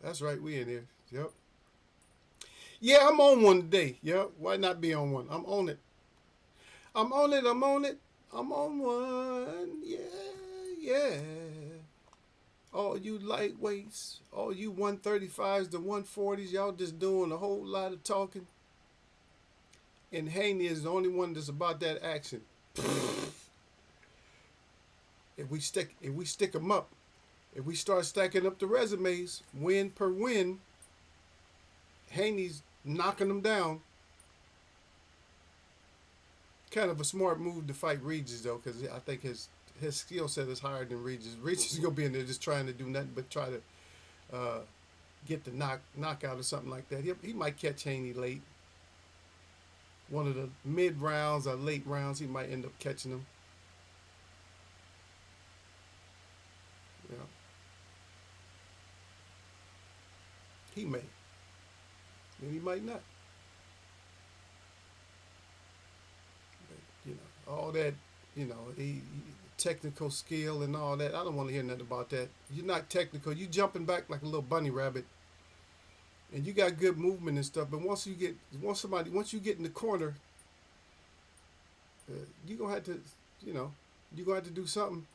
That's right. We in here. Yep. Yeah, I'm on one today. Yep. Why not be on one? I'm on it. I'm on it. I'm on it. I'm on one. Yeah. Yeah. All you lightweights, all you 135s to 140s, y'all just doing a whole lot of talking. And Haney is the only one that's about that action. If we stick them up, if we start stacking up the resumes, win per win, Haney's knocking them down. Kind of a smart move to fight Regis though, because I think his skill set is higher than Regis. Regis is gonna be in there just trying to do nothing but try to uh, get the knockout or something like that. He might catch Haney late, one of the mid rounds or late rounds. He might end up catching him. You know, he may, and he might not. But, all that, technical skill and all that. I don't want to hear nothing about that. You're not technical. You jumping back like a little bunny rabbit, and you got good movement and stuff. But once you get in the corner, you gonna have to, you know, you gonna have to do something.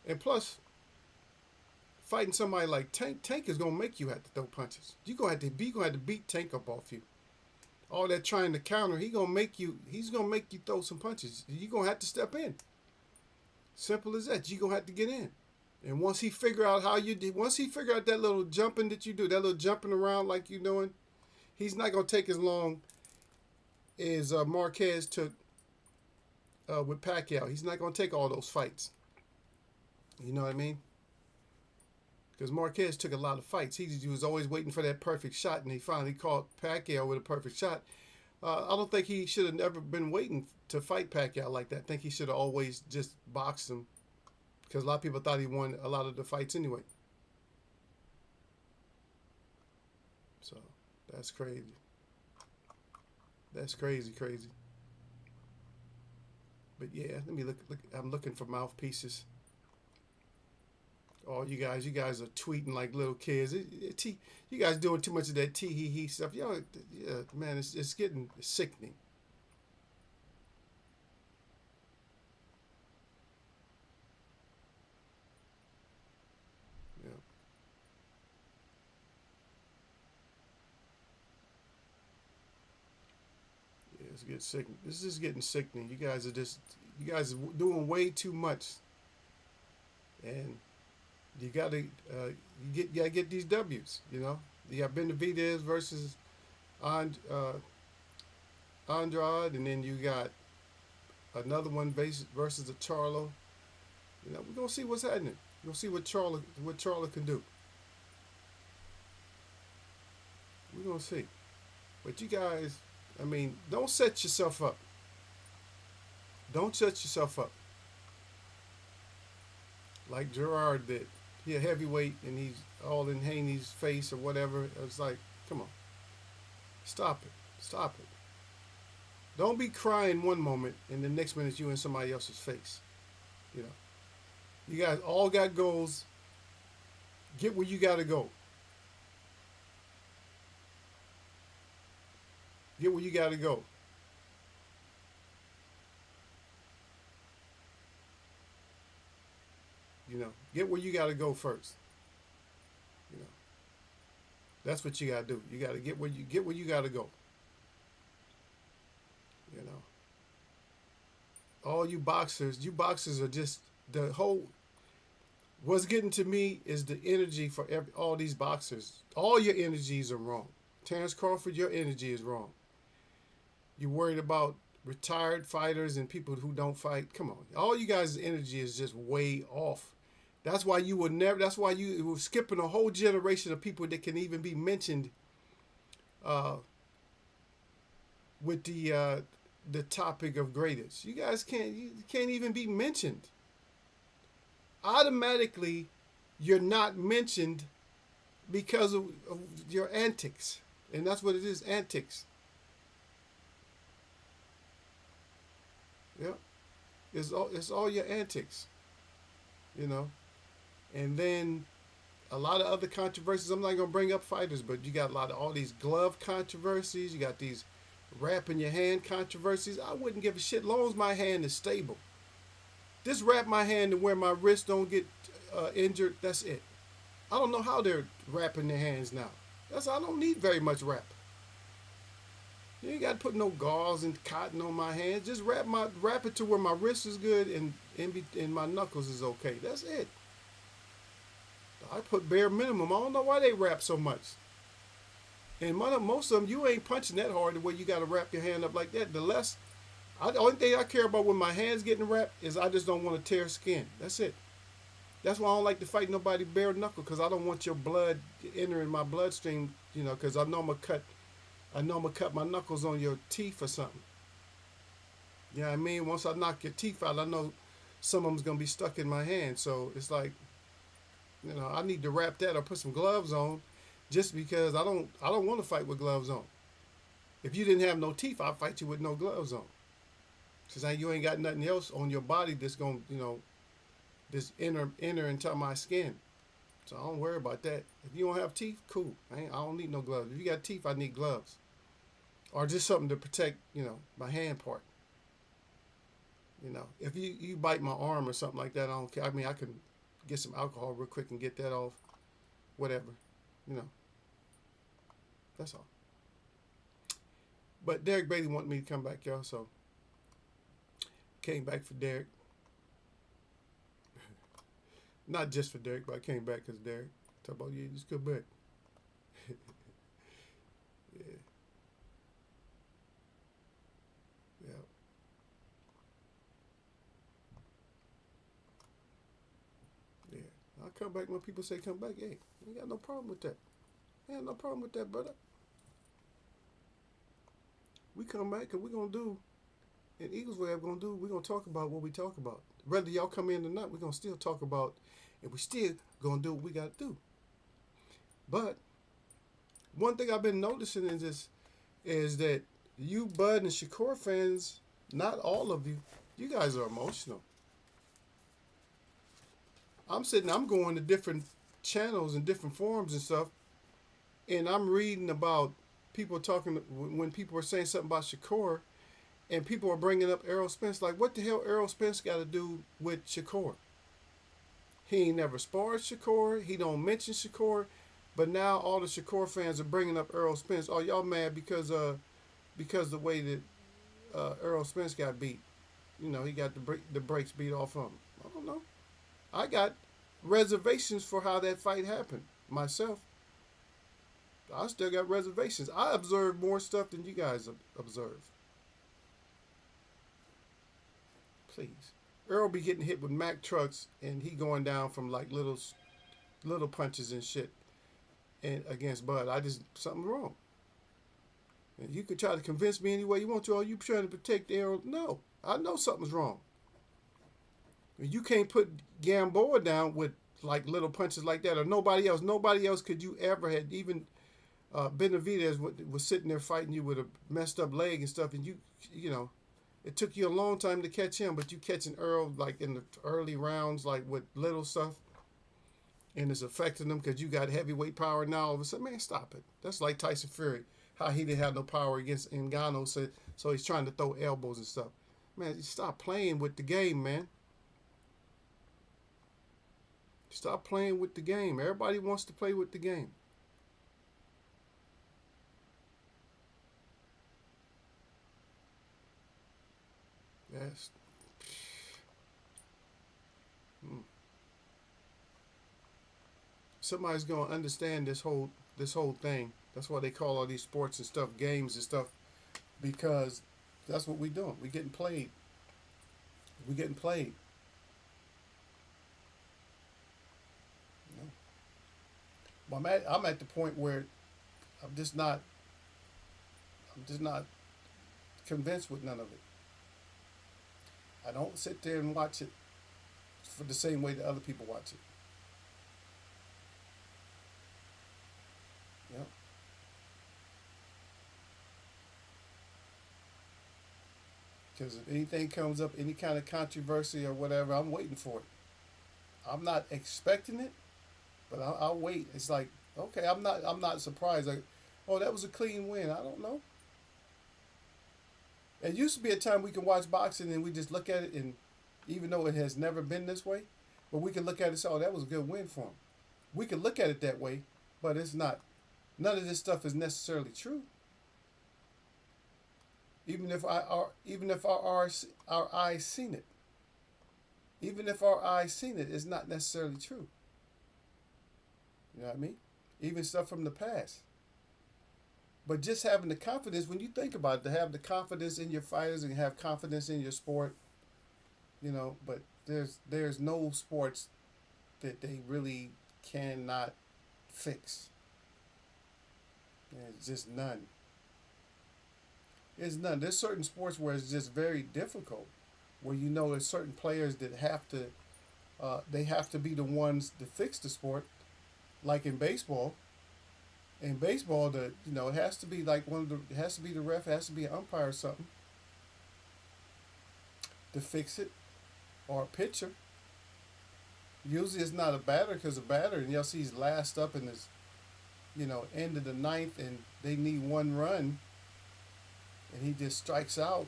And plus, fighting somebody like Tank is gonna make you have to throw punches. You gonna have to beat Tank up off you. All that trying to counter, he's gonna make you throw some punches. You gonna have to step in. Simple as that. You gonna have to get in. And once he figure out that little jumping that you do, that little jumping around like you doing, he's not gonna take as long as Marquez took with Pacquiao. He's not gonna take all those fights. You know what I mean? Because Marquez took a lot of fights. He was always waiting for that perfect shot, and he finally caught Pacquiao with a perfect shot. I don't think he should have never been waiting to fight Pacquiao like that. I think he should have always just boxed him because a lot of people thought he won a lot of the fights anyway. So that's crazy. That's crazy, crazy. But yeah, let me look. I'm looking for mouthpieces. Oh, you guys are tweeting like little kids. You guys doing too much of that tee hee hee stuff. Yo, yeah, man, it's getting sickening. Yeah, yeah, it's getting sick. This is getting sickening. You guys are doing way too much, and you gotta get these W's. You got Benavidez versus And, Andrade, and then you got another one versus the Charlo. We're gonna see what's happening. We're gonna see what Charlo can do. We're gonna see. But you guys, I mean, don't set yourself up. Don't set yourself up like Gerard did. He a heavyweight and he's all in Haney's face or whatever. It's like, come on, stop it, stop it. Don't be crying one moment and the next minute you in somebody else's face. You know, you guys all got goals. Get where you gotta go. Get where you gotta go. Get where you gotta go first. You know, that's what you gotta do. You gotta get where you gotta go. You know, all you boxers are just the whole. What's getting to me is the energy for all these boxers. All your energies are wrong. Terrence Crawford, your energy is wrong. You're worried about retired fighters and people who don't fight. Come on, all you guys' energy is just way off. That's why you would never. That's why you were skipping a whole generation of people that can even be mentioned uh, with the topic of greatest. You can't even be mentioned. Automatically, you're not mentioned because of your antics, and that's what it is, antics. Yeah, it's all your antics, you know. And then a lot of other controversies. I'm not gonna bring up fighters, but you got a lot of all these glove controversies. You got these wrapping your hand controversies. I wouldn't give a shit long as my hand is stable. Just wrap my hand to where my wrist don't get injured. That's it. I don't know how they're wrapping their hands now. I don't need very much wrap. You ain't got to put no gauze and cotton on my hands. Just wrap it to where my wrist is good and my knuckles is okay. That's it. I put bare minimum. I don't know why they wrap so much. And most of them, you ain't punching that hard the way you got to wrap your hand up like that. The only thing I care about when my hand's getting wrapped is I just don't want to tear skin. That's it. That's why I don't like to fight nobody bare knuckle, because I don't want your blood entering my bloodstream. Because I know I'm gonna cut my knuckles on your teeth or something. You know what I mean? Once I knock your teeth out, I know some of them's gonna be stuck in my hand. So it's like, I need to wrap that or put some gloves on, just because I don't want to fight with gloves on. If you didn't have no teeth, I'd fight you with no gloves on. Cause you ain't got nothing else on your body that's gonna, just enter into my skin. So I don't worry about that. If you don't have teeth, cool. I don't need no gloves. If you got teeth, I need gloves. Or just something to protect, my hand part. If you bite my arm or something like that, I don't care. I mean, I can get some alcohol real quick and get that off. Whatever. That's all. But Derek Bailey wanted me to come back, y'all, so came back for Derek. Not just for Derek, but I came back because Derek. Talk about, yeah, just come back. Yeah. Yeah. Yeah. I'll come back when people say come back. Hey, I ain't got no problem with that. I ain't no problem with that, brother. We come back and we're going to do, and Eagles way I'm going to do, we're going to talk about what we talk about. Whether y'all come in or not, we're going to still talk about, and we still going to do what we got to do. But one thing I've been noticing is that you Bud and Shakur fans, not all of you, you guys are emotional. I'm going to different channels and different forums and stuff, and I'm reading about people talking, when people are saying something about Shakur, and people are bringing up Errol Spence. Like, what the hell Errol Spence got to do with Shakur? He ain't never sparred Shakur. He don't mention Shakur. But now all the Shakur fans are bringing up Errol Spence. Oh, y'all mad because the way that Errol Spence got beat. He got the brakes beat off him. I don't know. I got reservations for how that fight happened myself. I still got reservations. I observed more stuff than you guys observe. Please. Earl be getting hit with Mack trucks, and he going down from like little punches and shit, and against Bud. Something wrong. And you could try to convince me any way you want to. Are you trying to protect Errol? No, I know something's wrong. You can't put Gamboa down with like little punches like that, or nobody else. Nobody else could you ever had. Even Benavidez was sitting there fighting you with a messed up leg and stuff, and it took you a long time to catch him, but you catching Earl like in the early rounds, like with little stuff, and it's affecting them because you got heavyweight power now. All of a sudden, man, stop it. That's like Tyson Fury, how he didn't have no power against Ngannou, so he's trying to throw elbows and stuff. Man, stop playing with the game, man. Stop playing with the game. Everybody wants to play with the game. Yes. Somebody's gonna understand this whole thing. That's why they call all these sports and stuff games and stuff, because that's what we doing. We getting played. We getting played. I'm at the point where I'm just not convinced with none of it. I don't sit there and watch it for the same way that other people watch it. Yep. Because if anything comes up, any kind of controversy or whatever, I'm waiting for it. I'm not expecting it, But I'll wait. It's like, okay, I'm not surprised. Like, oh, that was a clean win. I don't know. It used to be a time we can watch boxing and we just look at it, and even though it has never been this way, but we can look at it and say, oh, that was a good win for him. We can look at it that way, but it's not. None of this stuff is necessarily true. Even if our eyes seen it, even if our eyes seen it, it's not necessarily true. You know what I mean? Even stuff from the past. But just having the confidence, when you think about it, to have the confidence in your fighters and have confidence in your sport, but there's no sports that they really cannot fix. There's just none. There's none. There's certain sports where it's just very difficult, where there's certain players that they have to be the ones to fix the sport, like in baseball. In baseball, it has to be like it has to be the ref, it has to be an umpire or something to fix it, or a pitcher. Usually it's not a batter, because a batter, and you'll see he's last up in this, end of the ninth, and they need one run, and he just strikes out.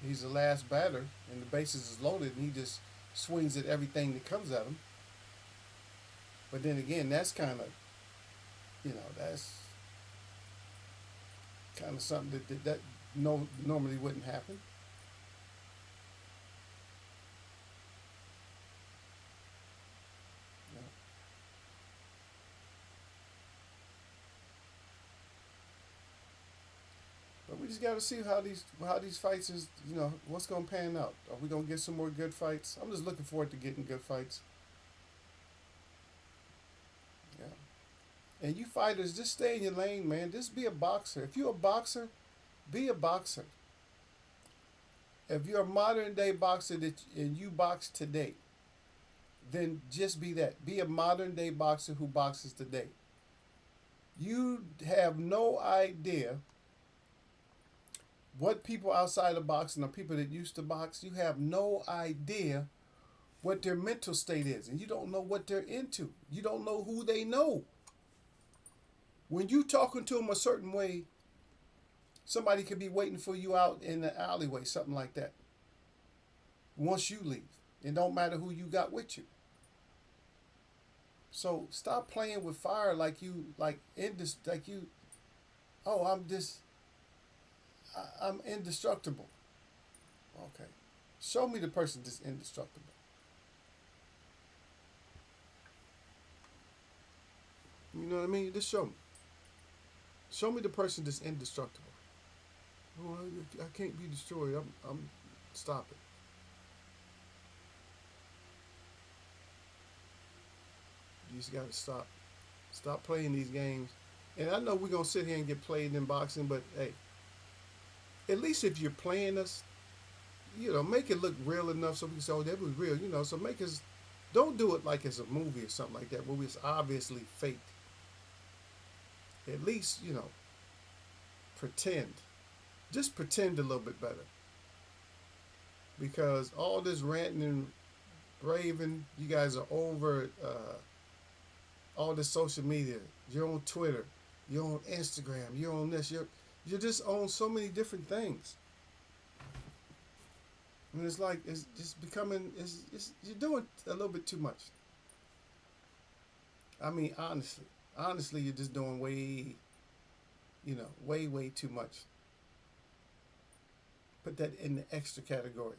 He's the last batter, and the bases is loaded, and he just swings at everything that comes at him. But then again, that's kind of something that no normally wouldn't happen. You know. But we just got to see how these fights is, what's going to pan out. Are we going to get some more good fights? I'm just looking forward to getting good fights. Yeah. And you fighters, just stay in your lane, man. Just be a boxer. If you're a boxer, be a boxer. If you're a modern day boxer and you box today, then just be that. Be a modern day boxer who boxes today. You have no idea what people outside of boxing, or people that used to box, you have no idea what their mental state is. And you don't know what they're into. You don't know who they know. When you talking to them a certain way, somebody could be waiting for you out in the alleyway, something like that. Once you leave, it don't matter who you got with you. So stop playing with fire like you like in this like you. Oh, I'm indestructible. Okay, show me the person that's indestructible. You know what I mean? Just show me. Show me the person that's indestructible. Oh, I can't be destroyed. I'm stop it. You just gotta stop. Stop playing these games. And I know we're gonna sit here and get played in boxing, but hey, at least if you're playing us, make it look real enough so we can say, oh, that was real, So make us, don't do it like it's a movie or something like that, where it's obviously fake. At least, pretend. Just pretend a little bit better. Because all this ranting and raving, you guys are over all this social media. You're on Twitter. You're on Instagram. You're on this. You're just on so many different things. And it's like, it's just becoming, you're doing a little bit too much. I mean, honestly, you're just doing way too much. Put that in the extra category.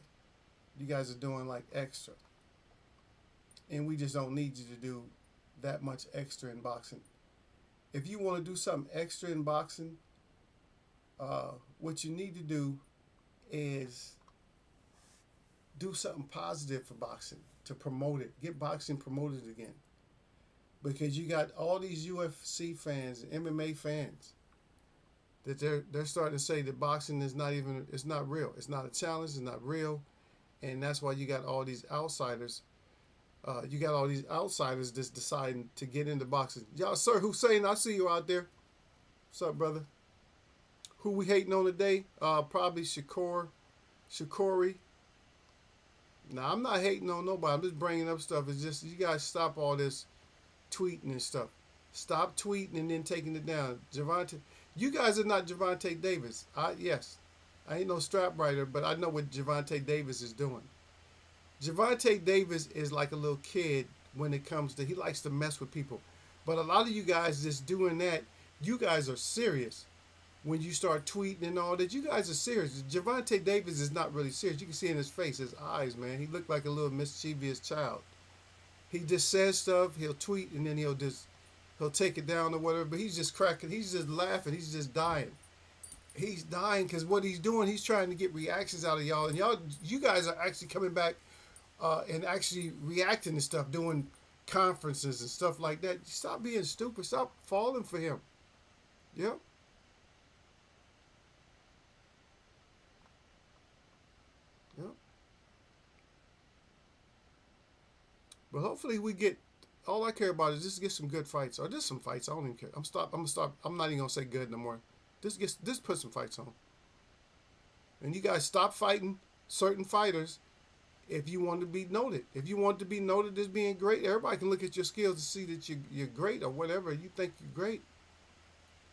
You guys are doing like extra. And we just don't need you to do that much extra in boxing. If you want to do something extra in boxing, what you need to do is do something positive for boxing to promote it. Get boxing promoted again. Because you got all these UFC fans, MMA fans, that they're starting to say that boxing is it's not real. It's not a challenge. It's not real, and that's why you got all these outsiders. You got all these outsiders just deciding to get into boxing. Y'all, Sir Hussein, I see you out there. What's up, brother? Who we hating on today? Probably Shakureeee. Now, I'm not hating on nobody. I'm just bringing up stuff. It's just you guys stop all this. tweeting and stuff. Stop tweeting and then taking it down. Javante, you guys are not Javante Davis. Yes, I ain't no strap writer, but I know what Javante Davis is doing. Javante Davis is like a little kid when it comes to he likes to mess with people. But a lot of you guys just doing that, you guys are serious. When you start tweeting and all that, you guys are serious. Javante Davis is not really serious. You can see in his face, his eyes, man. He looked like a little mischievous child. He just says stuff, he'll tweet, and then he'll take it down or whatever. But he's just cracking, he's just laughing, he's just dying. He's dying because what he's doing, he's trying to get reactions out of y'all, and you guys are actually coming back and actually reacting to stuff, doing conferences and stuff like that. Stop being stupid. Stop falling for him. Yep. Yep. But hopefully we get. All I care about is just get some good fights, or just some fights. I don't even care. I'm gonna stop. I'm not even gonna say good no more. Just put some fights on. And you guys stop fighting certain fighters if you want to be noted. If you want to be noted as being great, everybody can look at your skills to see that you're great or whatever you think you're great.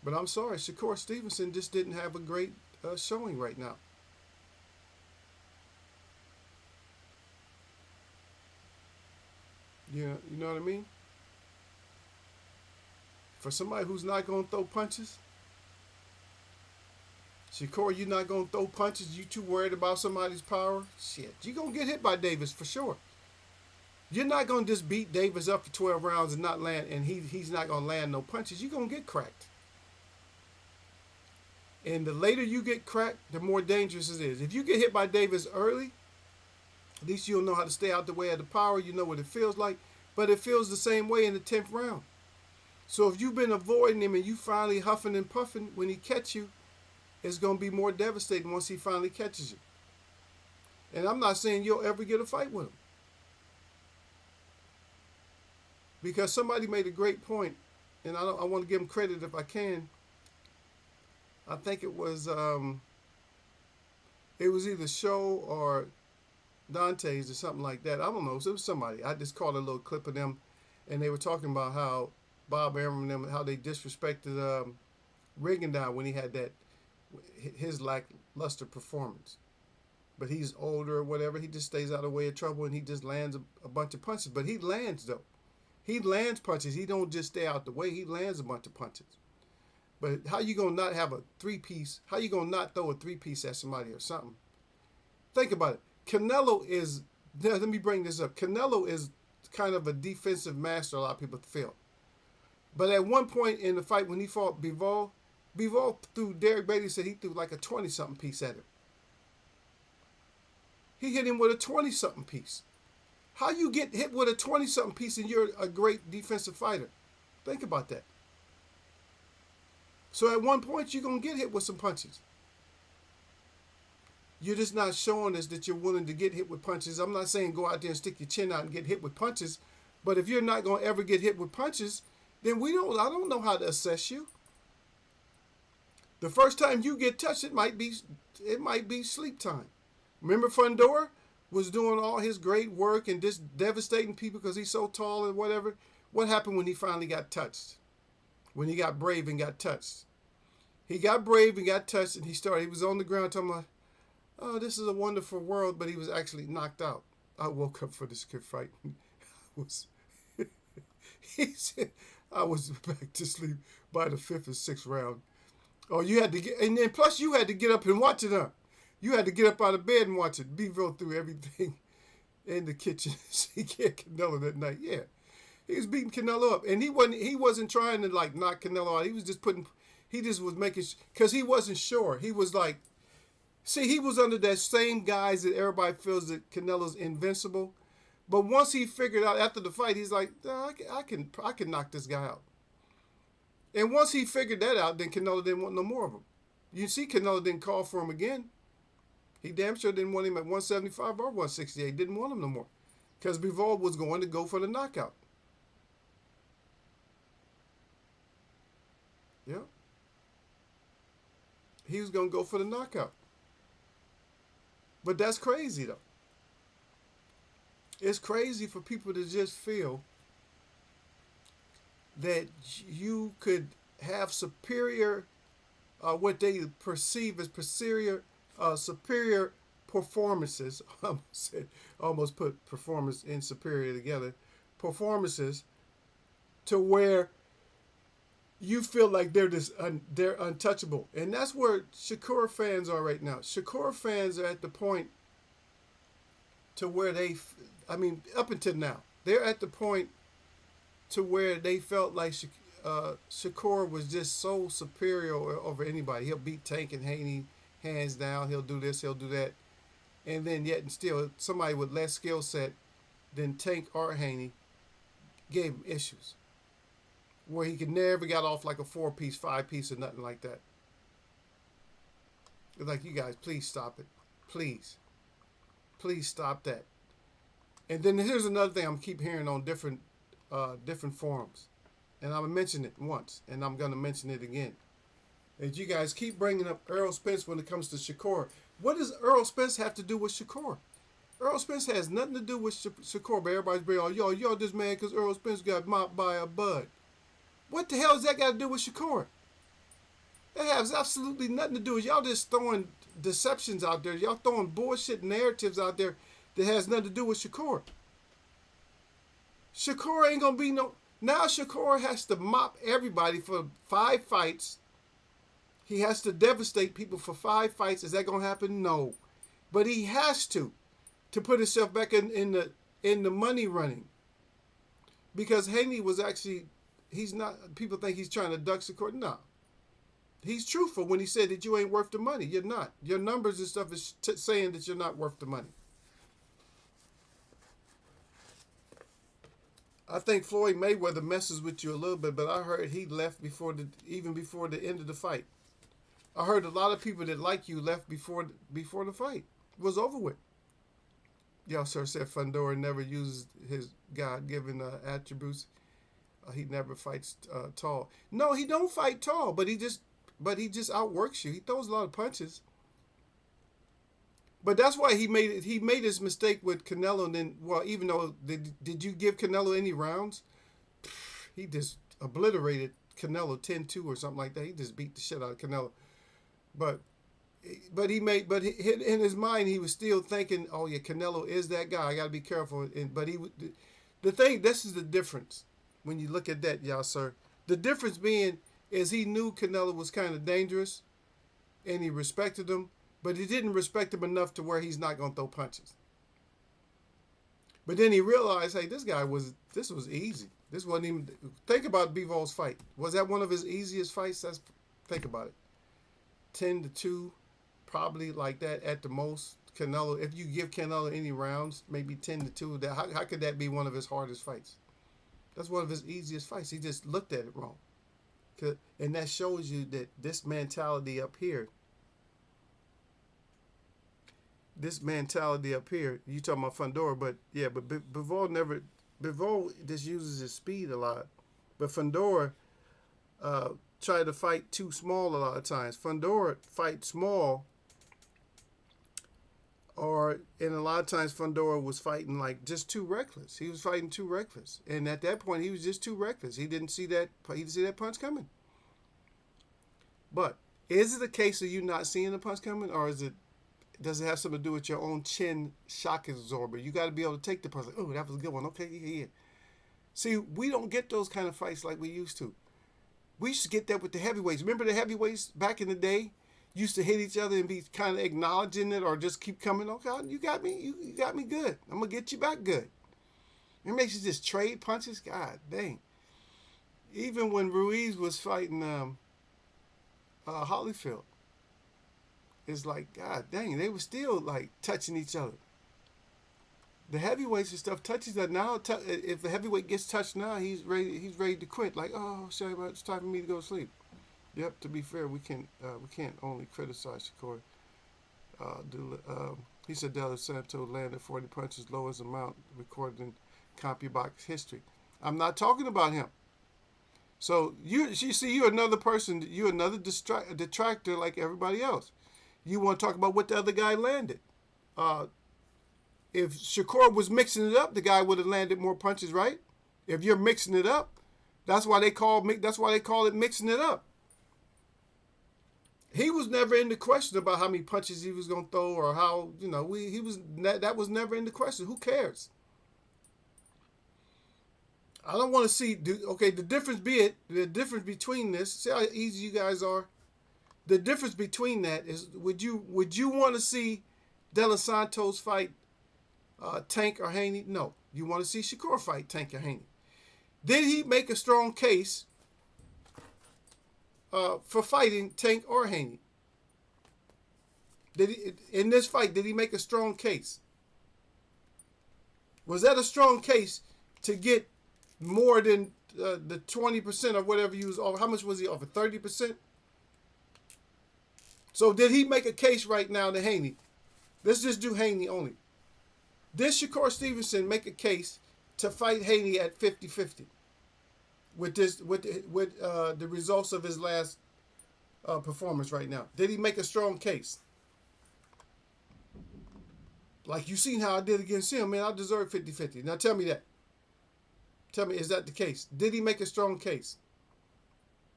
But I'm sorry, Shakur Stevenson just didn't have a great showing right now. You know what I mean? For somebody who's not going to throw punches, Shakur, you're not going to throw punches. You too worried about somebody's power? Shit, you're going to get hit by Davis for sure. You're not going to just beat Davis up for 12 rounds and not land, and he's not going to land no punches. You're going to get cracked. And the later you get cracked, the more dangerous it is. If you get hit by Davis early, at least you'll know how to stay out the way of the power. You know what it feels like. But it feels the same way in the 10th round. So if you've been avoiding him and you finally huffing and puffing, when he catch you, it's going to be more devastating once he finally catches you. And I'm not saying you'll ever get a fight with him. Because somebody made a great point, and I want to give him credit if I can. I think it was either Show or Dante's or something like that. I don't know. It was somebody. I just caught a little clip of them, and they were talking about how Bob Arum and them, how they disrespected Rigondeaux when he had his lackluster performance. But he's older or whatever. He just stays out of the way of trouble, and he just lands a bunch of punches. But he lands, though. He lands punches. He don't just stay out the way. He lands a bunch of punches. But how you going to not have a three-piece? How you going to not throw a three-piece at somebody or something? Think about it. Canelo is, let me bring this up. Canelo is kind of a defensive master, a lot of people feel. But at one point in the fight when he fought Bivol threw, Derek Bailey said he threw like a 20-something piece at him. He hit him with a 20-something piece. How you get hit with a 20-something piece and you're a great defensive fighter? Think about that. So at one point, you're going to get hit with some punches. You're just not showing us that you're willing to get hit with punches. I'm not saying go out there and stick your chin out and get hit with punches. But if you're not going to ever get hit with punches, then I don't know how to assess you. The first time you get touched, it might be sleep time. Remember Fundora was doing all his great work and just devastating people because he's so tall and whatever. What happened when he finally got touched? When he got brave and got touched. He got brave and got touched, and he was on the ground talking about, oh, this is a wonderful world, but he was actually knocked out. I woke up for this good fight. He said, I was back to sleep by the 5th or 6th round. Oh, you had to get, and then plus you had to get up and watch it, huh? You had to get up out of bed and watch it. Bevo through everything in the kitchen. He can't Canelo that night. Yeah. He was beating Canelo up, and he wasn't trying to like knock Canelo out. He was making, because he wasn't sure. He was like, see, he was under that same guise that everybody feels that Canelo's invincible. But once he figured out after the fight, he's like, no, I can knock this guy out. And once he figured that out, then Canelo didn't want no more of him. You see, Canelo didn't call for him again. He damn sure didn't want him at 175 or 168. Didn't want him no more, because Bivol was going to go for the knockout. Yeah. He was going to go for the knockout. But that's crazy, though. It's crazy for people to just feel that you could have superior, what they perceive as superior performances. Almost put performance and superior together. Performances to where you feel like they're untouchable, and that's where Shakur fans are right now. Shakur fans are at the point to where I mean, up until now, they're at the point to where they felt like Shakur was just so superior over anybody. He'll beat Tank and Haney hands down. He'll do this, he'll do that, and then yet and still somebody with less skill set than Tank or Haney gave him issues where he could never got off like a 4-piece, 5-piece, or nothing like that. It's like, you guys, please stop it. Please stop that. And then here's another thing I'm keep hearing on different forums, and I'm gonna mention it once, and I'm gonna mention it again. And you guys keep bringing up Earl Spence when it comes to Shakur. What does Earl Spence have to do with Shakur? Earl Spence has nothing to do with Shakur, but everybody's bringing, oh, yo, this man because Earl Spence got mopped by a bud. What the hell has that got to do with Shakur? That has absolutely nothing to do with y'all just throwing deceptions out there. Y'all throwing bullshit narratives out there that has nothing to do with Shakur. Shakur ain't going to be no... Now Shakur has to mop everybody for 5 fights. He has to devastate people for 5 fights. Is that going to happen? No. But he has to put himself back in the money running. Because Haney was actually... He's not... People think he's trying to duck Shakur. No. He's truthful when he said that you ain't worth the money. You're not. Your numbers and stuff is saying that you're not worth the money. I think Floyd Mayweather messes with you a little bit, but I heard he left even before the end of the fight. I heard a lot of people that like you left before the fight was over with. Y'all, sir, said Fundora never uses his God-given attributes. He never fights tall. No, he don't fight tall, but he just outworks you. He throws a lot of punches. But that's why he made his mistake with Canelo. And then, well, even though did you give Canelo any rounds? He just obliterated Canelo 10-2 or something like that. He just beat the shit out of Canelo. But in his mind he was still thinking, oh yeah, Canelo is that guy. I got to be careful. This is the difference when you look at that, y'all, sir. The difference being is he knew Canelo was kind of dangerous, and he respected him, but he didn't respect him enough to where he's not going to throw punches. But then he realized, hey, this was easy. This wasn't even... Think about Bivol's fight. Was that one of his easiest fights? Think about it. 10-2, probably like that at the most. Canelo, if you give Canelo any rounds, maybe 10-2. How could that be one of his hardest fights? That's one of his easiest fights. He just looked at it wrong. And that shows you that this mentality up here, you talking about Fundora, but yeah, but Bivol just uses his speed a lot. But Fundora tried to fight too small a lot of times. Fundora fight small, and a lot of times Fundora was fighting like just too reckless. He was fighting too reckless, and at that point he was just too reckless. He didn't see that punch coming. But is it a case of you not seeing the punch coming, or does it have something to do with your own chin shock absorber? You got to be able to take the punch. Like, oh, that was a good one. Okay, yeah. See, we don't get those kind of fights like we used to. We used to get that with the heavyweights. Remember the heavyweights back in the day? Used to hit each other and be kind of acknowledging it or just keep coming. Okay, you got me. You got me good. I'm going to get you back good. It makes you just trade punches. God dang. Even when Ruiz was fighting Holyfield, it's like, God dang, they were still like touching each other. The heavyweights and stuff touch each other. Now, if the heavyweight gets touched now, he's ready to quit. Like, oh, sorry, it's time for me to go to sleep. Yep. To be fair, we can't only criticize Shakur. He said De Los Santos landed 40 punches, lowest amount recorded in CompuBox history. I'm not talking about him. So you see, you're another person. You're another detractor like everybody else. You want to talk about what the other guy landed. If Shakur was mixing it up, the guy would have landed more punches, right? If you're mixing it up, That's why they call it mixing it up. He was never in the question about how many punches he was gonna throw or how he was. That was never in the question. Who cares? I don't want to see. Okay, the difference between this. See how easy you guys are. The difference between that is, would you want to see De Los Santos fight Tank or Haney? No, you want to see Shakur fight Tank or Haney. Did he make a strong case for fighting Tank or Haney? Did he, in this fight, did he make a strong case? Was that a strong case to get more than the 20% or whatever he was offered? How much was he offered? 30%? So did he make a case right now to Haney? Let's just do Haney only. Did Shakur Stevenson make a case to fight Haney at 50-50 with the results of his last performance right now? Did he make a strong case? Like, you seen how I did against him, man, I deserve 50-50. Now tell me that. Tell me, is that the case? Did he make a strong case?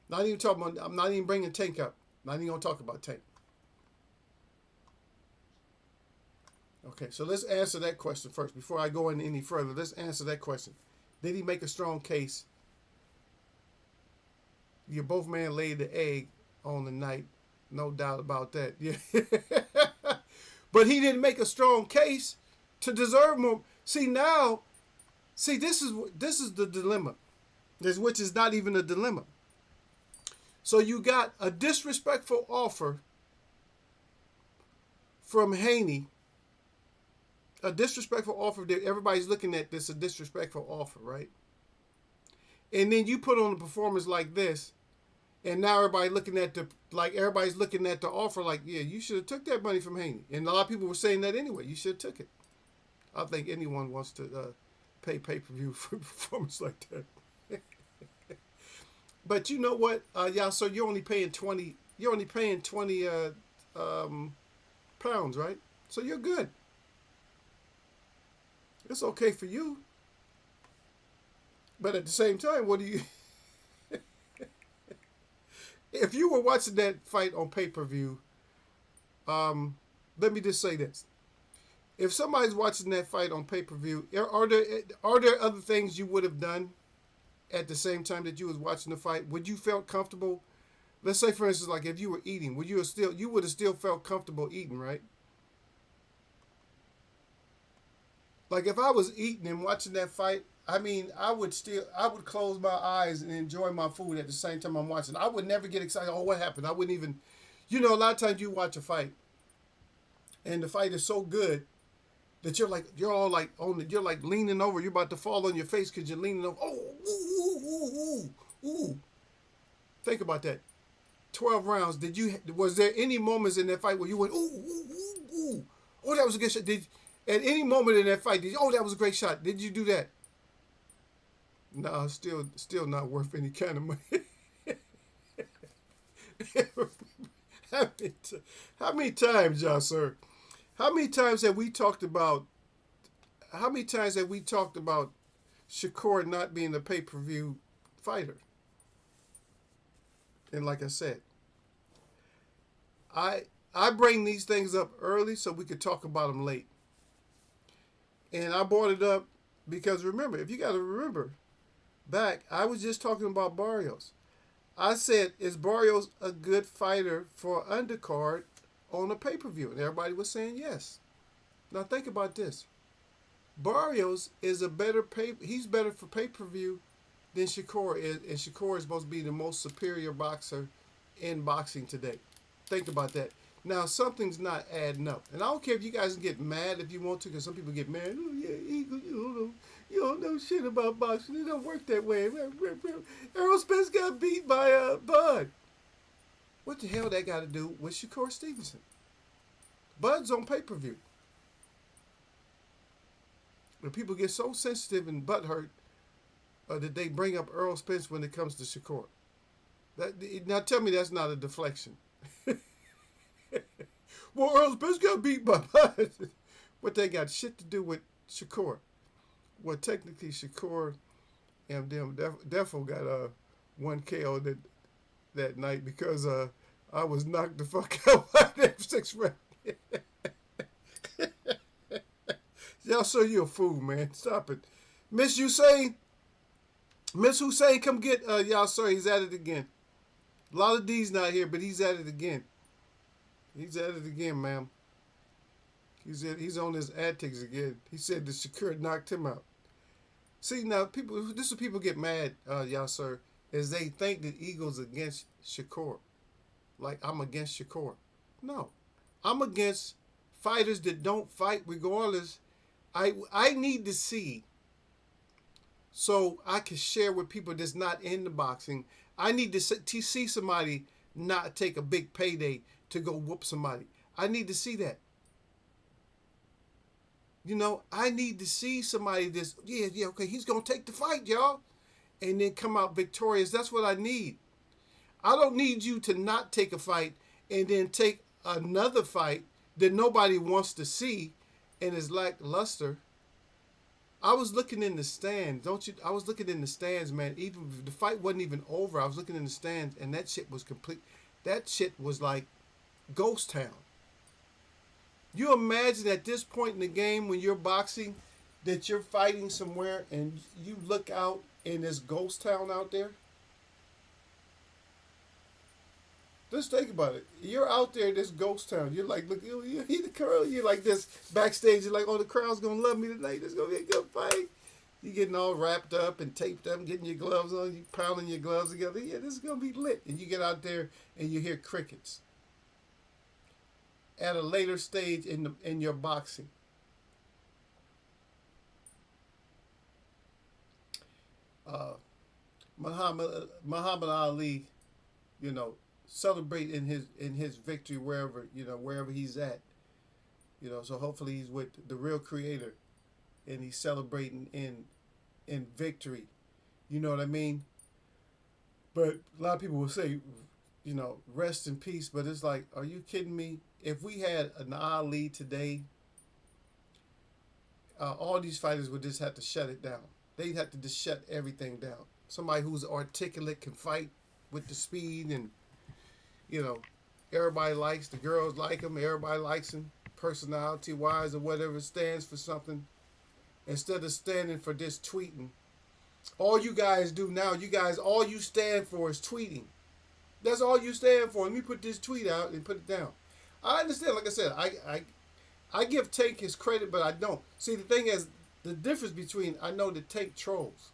Not even talking about, I'm not even bringing Tank up. Not even going to talk about Tank. Okay, so let's answer that question first. Before I go any further, let's answer that question. Did he make a strong case? You both man laid the egg on the night. No doubt about that. Yeah. But he didn't make a strong case to deserve more. See, this is the dilemma. Which is not even a dilemma. So you got a disrespectful offer from Haney. A disrespectful offer that everybody's looking at this, a disrespectful offer, right? And then you put on a performance like this, and now everybody's looking at the offer like, yeah, you should have took that money from Haney. And a lot of people were saying that anyway. You should have took it. I think anyone wants to pay pay-per-view for a performance like that. But you know what, y'all? So you're only paying 20. You're only paying 20 pounds, right? So you're good. It's okay for you. But at the same time, what do you? If you were watching that fight on pay-per-view, let me just say this: if somebody's watching that fight on pay-per-view, are there other things you would have done at the same time that you was watching the fight? Would you felt comfortable? Let's say, for instance, like if you were eating, you would have still felt comfortable eating, right? Like if I was eating and watching that fight, I mean, I would close my eyes and enjoy my food at the same time I'm watching. I would never get excited. Oh, what happened? I wouldn't even, a lot of times you watch a fight, and the fight is so good that you're like leaning over. You're about to fall on your face because you're leaning over. Oh, ooh, ooh, ooh, ooh. Think about that. 12 rounds. Was there any moments in that fight where you went, ooh, ooh, ooh, ooh? Oh, that was a good shot. At any moment in that fight, that was a great shot. Did you do that? No, still not worth any kind of money. How many times, y'all, sir? How many times have we talked about Shakur not being a pay-per-view fighter? And like I said, I bring these things up early so we could talk about them late. And I brought it up because remember, if you got to remember back, I was just talking about Barrios. I said, is Barrios a good fighter for undercard on a pay-per-view? And everybody was saying yes. Now think about this. Barrios is he's better for pay-per-view than Shakur is, and Shakur is supposed to be the most superior boxer in boxing today. Think about that. Now, something's not adding up. And I don't care if you guys can get mad if you want to, because some people get mad. Oh, yeah, Eagle, you don't know shit about boxing. It don't work that way. Errol Spence got beat by Bud. What the hell that got to do with Shakur Stevenson? Bud's on pay-per-view. When people get so sensitive and butthurt that they bring up Errol Spence when it comes to Shakur. Now tell me that's not a deflection. Well, Errol Spence got beat by Bud. What they got shit to do with Shakur? Well, technically Shakur MDM Defo got one KO that night because I was knocked the fuck out by that 6 round. Y'all, sir, you a fool, man. Stop it, Miss Hussein. Miss Hussein, come get y'all, sir. He's at it again. A lot of D's not here, but he's at it again. He's at it again, ma'am. He's on his antics again. He said the Shakur knocked him out. See now, people. This is what people get mad, y'all, sir, is they think that Eagles against Shakur. Like I'm against Shakur. No, I'm against fighters that don't fight regardless. I need to see so I can share with people that's not in the boxing. I need to see somebody not take a big payday to go whoop somebody. I need to see that. You know, I need to see somebody that's, yeah, okay, he's going to take the fight, y'all, and then come out victorious. That's what I need. I don't need you to not take a fight and then take another fight that nobody wants to see and is lackluster. I was looking in the stands, don't you? I was looking in the stands, man. Even the fight wasn't even over. I was looking in the stands, and that shit was complete. That shit was like ghost town. You imagine at this point in the game when you're boxing that you're fighting somewhere and you look out and there's ghost town out there? Just think about it. You're out there in this ghost town. You're like, look, you the crowd. You're like this backstage. You're like, oh, the crowd's going to love me tonight. There's going to be a good fight. You're getting all wrapped up and taped up, getting your gloves on. You pounding your gloves together. Yeah, this is going to be lit. And you get out there and you hear crickets. At a later stage in your boxing. Uh, Muhammad Ali, you know, celebrate in his victory wherever he's at. You know, so hopefully he's with the real creator and he's celebrating in victory. You know what I mean? But a lot of people will say, you know, rest in peace, but it's like, are you kidding me? If we had an Ali today, all these fighters would just have to shut it down. They'd have to just shut everything down. Somebody who's articulate, can fight with the speed, and you know, everybody likes, the girls like him, everybody likes him, personality wise or whatever, stands for something. Instead of standing for this tweeting, all you guys do now, all you stand for is tweeting. That's all you stand for. Let me put this tweet out and put it down. I understand, like I said, I give Tank his credit, but I don't. See, the thing is, the difference between, I know that Tank trolls.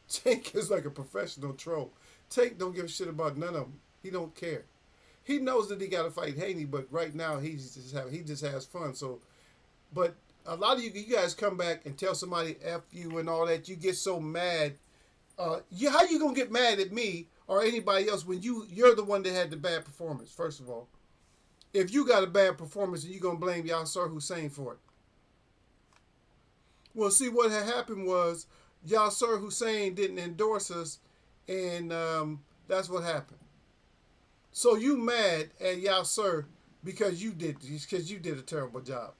Tank is like a professional troll. Tank don't give a shit about none of them. He don't care. He knows that he got to fight Haney, but right now he just has fun. So, but a lot of you guys come back and tell somebody F you and all that. You get so mad. How you gonna get mad at me or anybody else when you're the one that had the bad performance? First of all, if you got a bad performance, and you gonna blame Yasser Hussein for it. Well, see, what had happened was Yasser Hussein didn't endorse us, and that's what happened. So you mad at Yasser because you did a terrible job.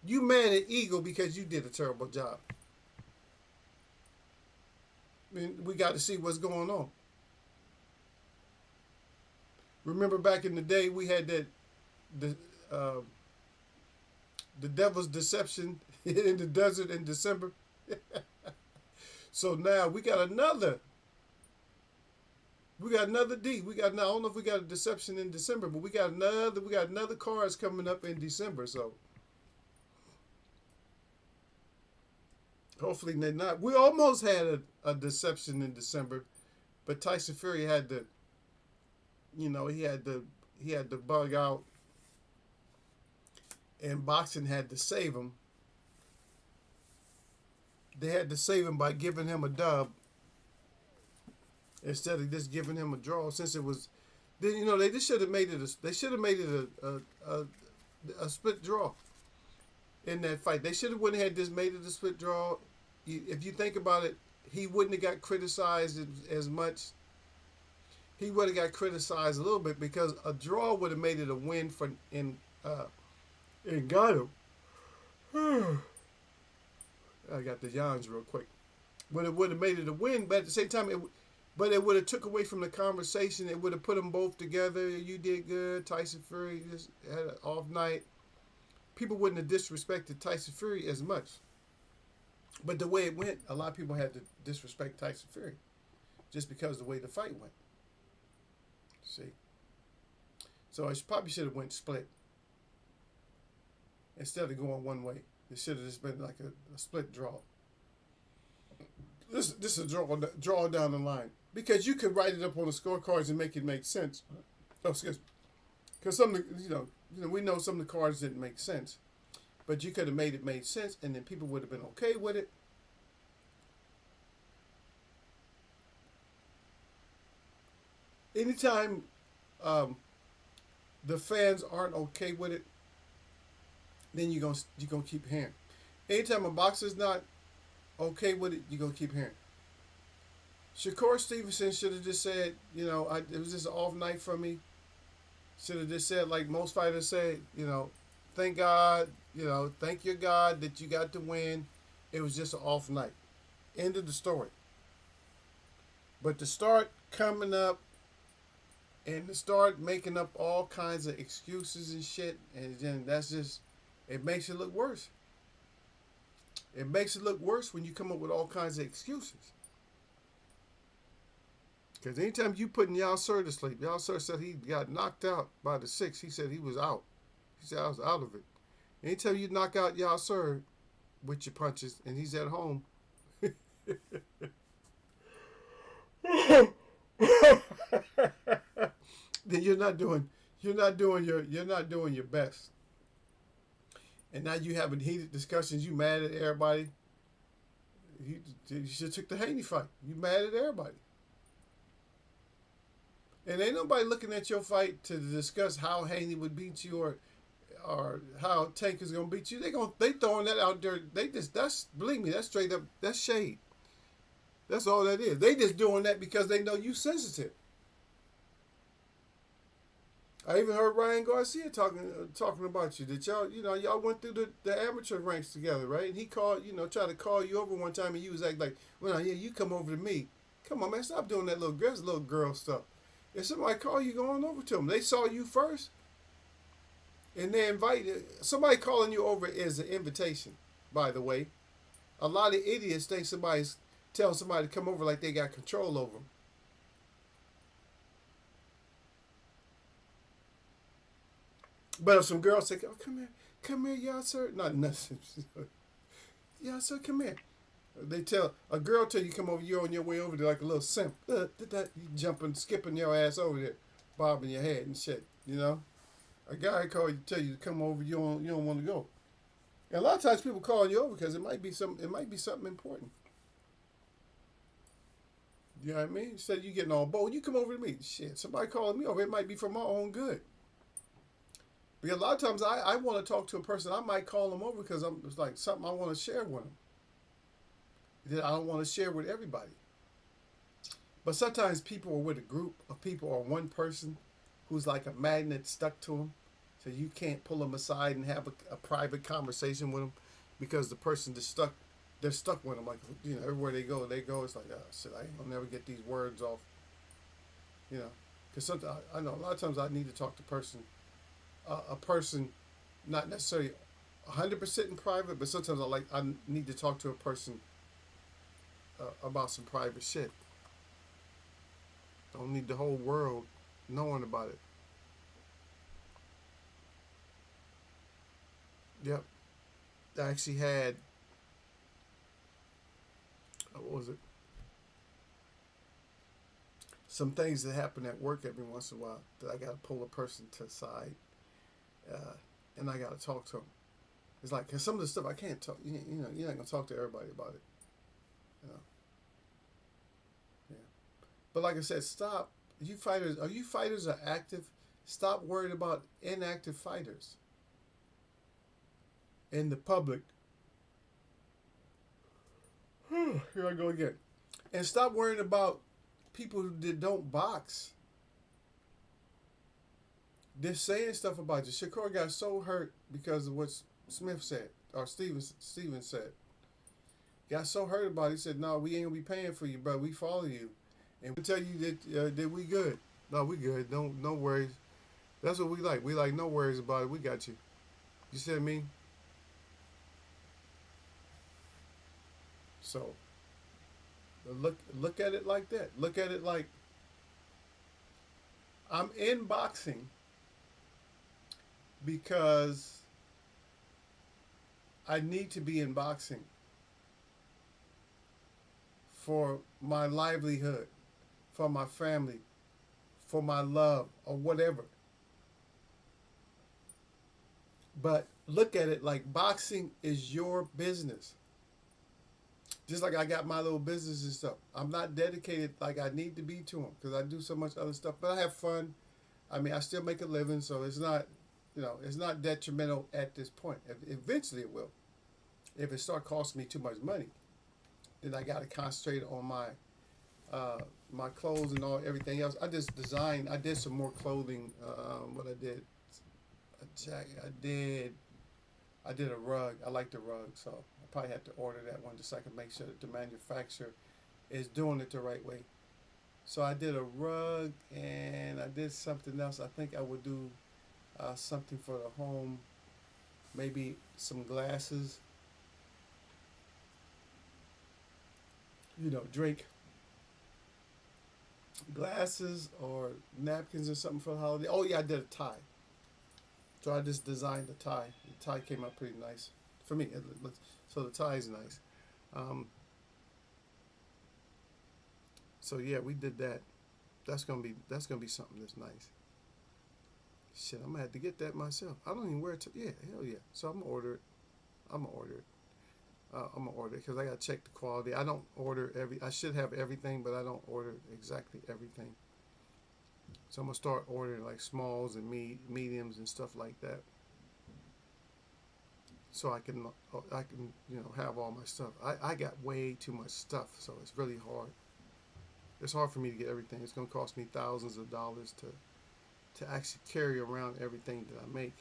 You mad at Eagle because you did a terrible job. I mean, we got to see what's going on. Remember back in the day, we had the devil's deception in the desert in December. So now we got another D. I don't know if we got a deception in December, but we got another cards coming up in December. So hopefully they're not. We almost had a deception in December, but Tyson Fury had to, he had to bug out, and boxing had to save him. They had to save him by giving him a dub instead of just giving him a draw. Since it was, they just should have made it a split draw in that fight. They should have went ahead and just made it a split draw. If you think about it, he wouldn't have got criticized as much. He would have got criticized a little bit because a draw would have made it a win for in got him. I got the yawns real quick. But it would have made it a win. But at the same time, but it would have took away from the conversation. It would have put them both together. You did good. Tyson Fury just had an off night. People wouldn't have disrespected Tyson Fury as much. But the way it went, a lot of people had to disrespect Tyson Fury just because of the way the fight went. See, so I probably should have went split instead of going one way. It should have just been like a split draw. This is a draw down the line because you could write it up on the scorecards and make it make sense. Oh, excuse me. Because some of the, we know some of the cards didn't make sense, but you could have made it make sense, and then people would have been okay with it. Anytime the fans aren't okay with it, then you're gonna keep hearing. Anytime a boxer's not okay with it, you're gonna keep hearing. Shakur Stevenson should have just said, it was just an off night for me. Should have just said, like most fighters say, thank God, thank your God that you got the win. It was just an off night. End of the story. But to start coming up and to start making up all kinds of excuses and shit, and then it makes it look worse. It makes it look worse when you come up with all kinds of excuses. Because anytime you putting Yasser to sleep, Yasser said he got knocked out by the 6. He said he was out. He said I was out of it. Anytime you knock out Yasser with your punches and he's at home, then you're not doing your best. And now you having heated discussions. You mad at everybody. You should have took the Haney fight. You mad at everybody. And ain't nobody looking at your fight to discuss how Haney would beat you or how Tank is gonna beat you. They throwing that out there. Believe me, that's straight up, that's shade. That's all that is. They just doing that because they know you sensitive. I even heard Ryan Garcia talking about you. That y'all went through the amateur ranks together, right? And he tried to call you over one time, and you was acting like, well, yeah, you come over to me. Come on, man, stop doing that little girl stuff. If somebody call you, go on over to them. They saw you first, and they invited. Somebody calling you over is an invitation, by the way. A lot of idiots think somebody's telling somebody to come over like they got control over them. But if some girls say, "Oh, come here, y'all, sir," not nothing. Y'all, sir, come here. A girl tell you come over, you're on your way over there like a little simp. You jumping, skipping your ass over there, bobbing your head and shit. A guy tell you to come over, you don't want to go. And a lot of times people calling you over because it might be something important. You know what I mean? Instead of you getting all bold, you come over to me. Shit, somebody calling me over, it might be for my own good. Because a lot of times I want to talk to a person, I might call them over because it's like something I want to share with them that I don't want to share with everybody. But sometimes people are with a group of people or one person who's like a magnet stuck to them. So you can't pull them aside and have a private conversation with them because the person is stuck. They're stuck with them. Like, everywhere they go. It's like, oh, shit, I ain't gonna never get these words off. Because sometimes I know a lot of times I need to talk to a person, not necessarily 100% in private, but sometimes I need to talk to a person about some private shit. Don't need the whole world knowing about it. Yep. I actually had, what was it? Some things that happen at work every once in a while that I got to pull a person to the side, and I got to talk to them. It's like, cause some of the stuff I can't talk. You're not gonna talk to everybody about it. Yeah. But like I said, stop. Are you fighters are active? Stop worrying about inactive fighters in the public. Here I go again. And stop worrying about people that don't box. They're saying stuff about you. Shakur got so hurt because of what Smith said, or Steven said. got so hurt about it. He said, "No, we ain't gonna be paying for you, bro. We follow you, and we tell you that we good. No, we good. Don't no worries. That's what we like. We like no worries about it. We got you. You see what I mean? So look at it like that. Look at it like I'm in boxing because I need to be in boxing for my livelihood, for my family, for my love, or whatever. But look at it like boxing is your business. Just like I got my little business and stuff. I'm not dedicated like I need to be to them because I do so much other stuff. But I have fun. I mean, I still make a living, so it's not, it's not detrimental at this point. Eventually, it will. If it start costing me too much money, then I got to concentrate on uh, my clothes and all everything else. I just designed. I did some more clothing. What I did, a jacket. I did a rug. I like the rug, so I probably have to order that one just so I can make sure that the manufacturer is doing it the right way. So I did a rug and I did something else. I think I would do something for the home, maybe some glasses, drink glasses or napkins or something for the holiday. Oh yeah, I did a tie. So I just designed the tie. The tie came out pretty nice for me. It looks, so the tie is nice. Um, so yeah, we did that. That's gonna be something that's nice. Shit, I'm gonna have to get that myself. I don't even wear it. Yeah, hell yeah. So I'm gonna order it. I'm gonna order it. I'm gonna order it because I gotta check the quality. I don't order every. I should have everything, but I don't order exactly everything. So I'm gonna start ordering like smalls and mediums and stuff like that, so I can have all my stuff. I got way too much stuff, so it's really hard. It's hard for me to get everything. It's gonna cost me thousands of dollars to actually carry around everything that I make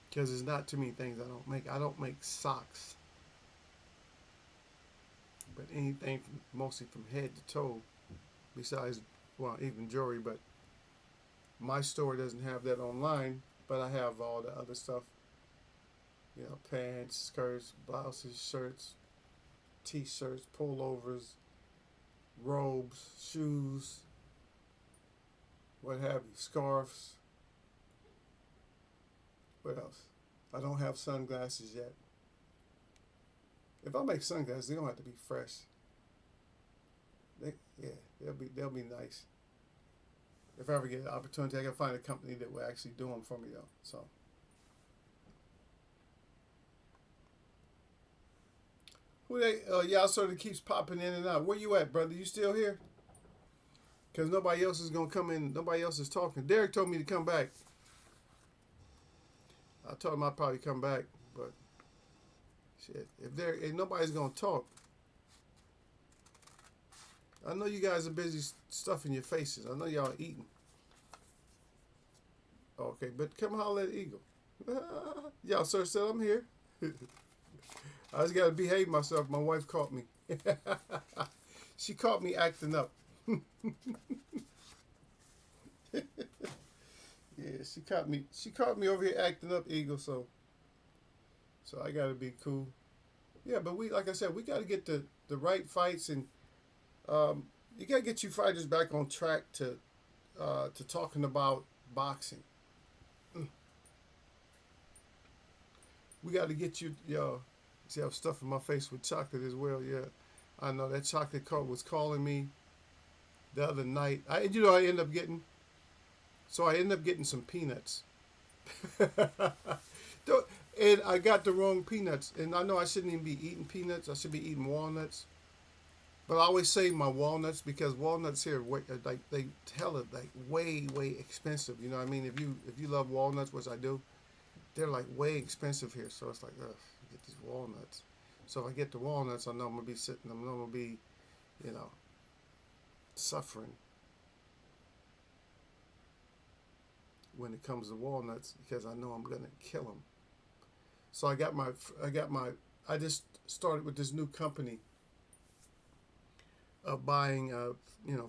because there's not too many things I don't make. I don't make socks, but anything mostly from head to toe, besides, well, even jewelry. But my store doesn't have that online, but I have all the other stuff. Pants, skirts, blouses, shirts, t-shirts, pullovers, robes, shoes, what have you, scarves. What else? I don't have sunglasses yet. If I make sunglasses, they don't have to be fresh. They, yeah, they'll be nice. If I ever get an opportunity, I can find a company that will actually do them for me though. So who they? Y'all sort of keeps popping in and out. Where you at, brother? You still here? Because nobody else is gonna come in. Nobody else is talking. Derek told me to come back. I told him I'd probably come back, but shit, if there ain't nobody's gonna talk, I know you guys are busy stuffing your faces. I know y'all eating. Okay, but come holler at Eagle. Y'all, sir, said I'm here. I just gotta behave myself. My wife caught me. She caught me acting up. Yeah, she caught me. She caught me over here acting up, Eagle. So I gotta be cool. Yeah, but like I said, we gotta get the right fights, and um, you gotta get you fighters back on track to talking about boxing. Mm. We got to get you, yo. See, I'm stuffing my face with chocolate as well. Yeah, I know that chocolate cart was calling me the other night. I end up getting. So I ended up getting some peanuts. And I got the wrong peanuts. And I know I shouldn't even be eating peanuts. I should be eating walnuts. But I always save my walnuts because walnuts here like they tell it like way expensive. You know what I mean? If you love walnuts, which I do, they're like way expensive here. So it's like, ugh, get these walnuts. So if I get the walnuts, I know I'm gonna be sitting. I know I'm gonna be, you know, suffering when it comes to walnuts because I know I'm gonna kill them. So I got my I just started with this new company of buying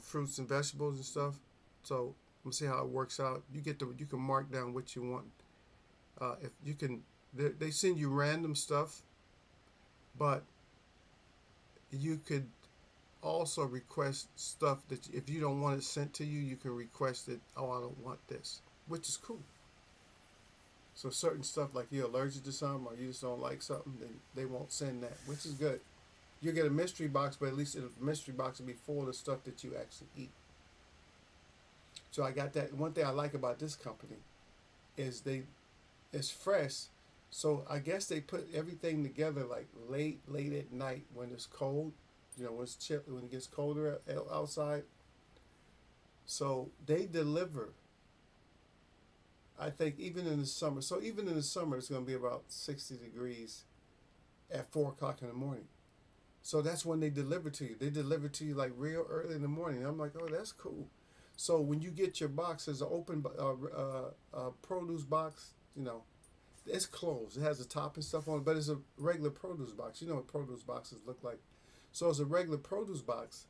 fruits and vegetables and stuff. So we'll see how it works out. You can mark down what you want. If you can, they send you random stuff, but you could also request stuff that if you don't want it sent to you, you can request it. Oh, I don't want this, which is cool. So certain stuff like you're allergic to something or you just don't like something, then they won't send that, which is good. You get a mystery box, but at least the mystery box will be full of stuff that you actually eat. So I got that. One thing I like about this company is it's fresh. So I guess they put everything together like late at night when it's cold. When it's chilly, when it gets colder outside. So they deliver. I think even in the summer. So even in the summer, it's going to be about 60 degrees at 4 o'clock in the morning. So that's when they deliver to you. They deliver to you like real early in the morning. I'm like, oh, that's cool. So when you get your box, there's an open produce box. It's closed. It has a top and stuff on it, but it's a regular produce box. You know what produce boxes look like. So it's a regular produce box,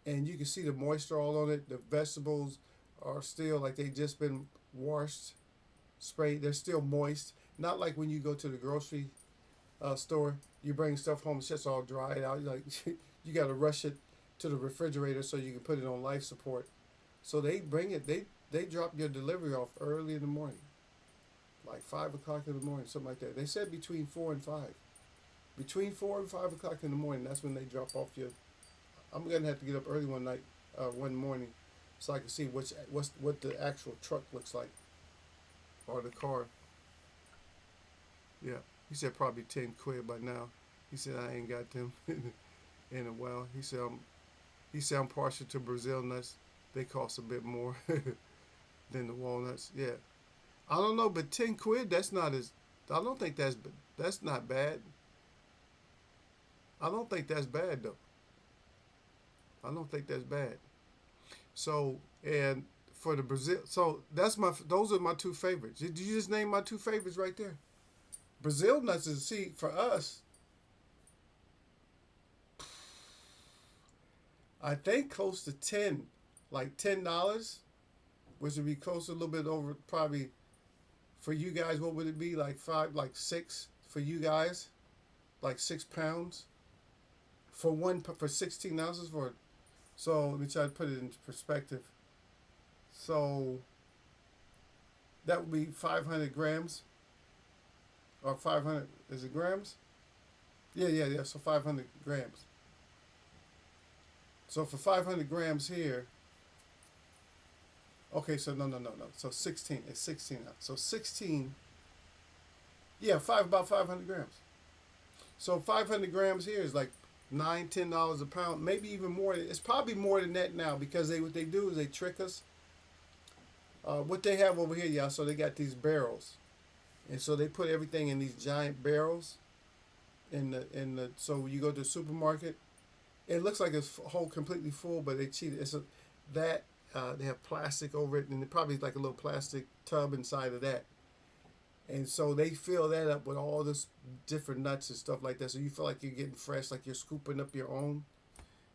and you can see the moisture all on it. The vegetables are still like they just been washed, sprayed. They're still moist. Not like when you go to the grocery store, you bring stuff home, it's just all dried out. Like you got to rush it to the refrigerator so you can put it on life support. So they bring it. They drop your delivery off early in the morning, like 5 o'clock in the morning, something like that. They said between 4 and 5. Between 4 and 5 o'clock in the morning, that's when they drop off your. I'm gonna have to get up early one morning, so I can see what the actual truck looks like, or the car. Yeah, he said probably 10 quid by now. He said I ain't got them in a while. He said I'm partial to Brazil nuts. They cost a bit more than the walnuts. Yeah, I don't know, but 10 quid. That's not as. I don't think that's not bad. I don't think that's bad though. I don't think that's bad. So and for the Brazil, so those are my two favorites. Did you just name my two favorites right there? Brazil nuts is see for us. I think close to 10, like $10, which would be close to a little bit over probably for you guys. What would it be like five, like six for you guys, like 6 pounds for 16 ounces for. So let me try to put it into perspective. So that would be 500 grams or 500 is it grams? Yeah. So 500 grams. So for 500 grams here, okay. So no. So 16. It's 16 ounces. So 16. Yeah, about 500 grams. So 500 grams here is like $9, $10 a pound, maybe even more. It's probably more than that now because what they do is they trick us. What they have over here, y'all. So they got these barrels, and so they put everything in these giant barrels. So you go to the supermarket, it looks like it's whole completely full, but they cheat. That they have plastic over it, and probably like a little plastic tub inside of that. And so they fill that up with all this different nuts and stuff like that. So you feel like you're getting fresh, like you're scooping up your own.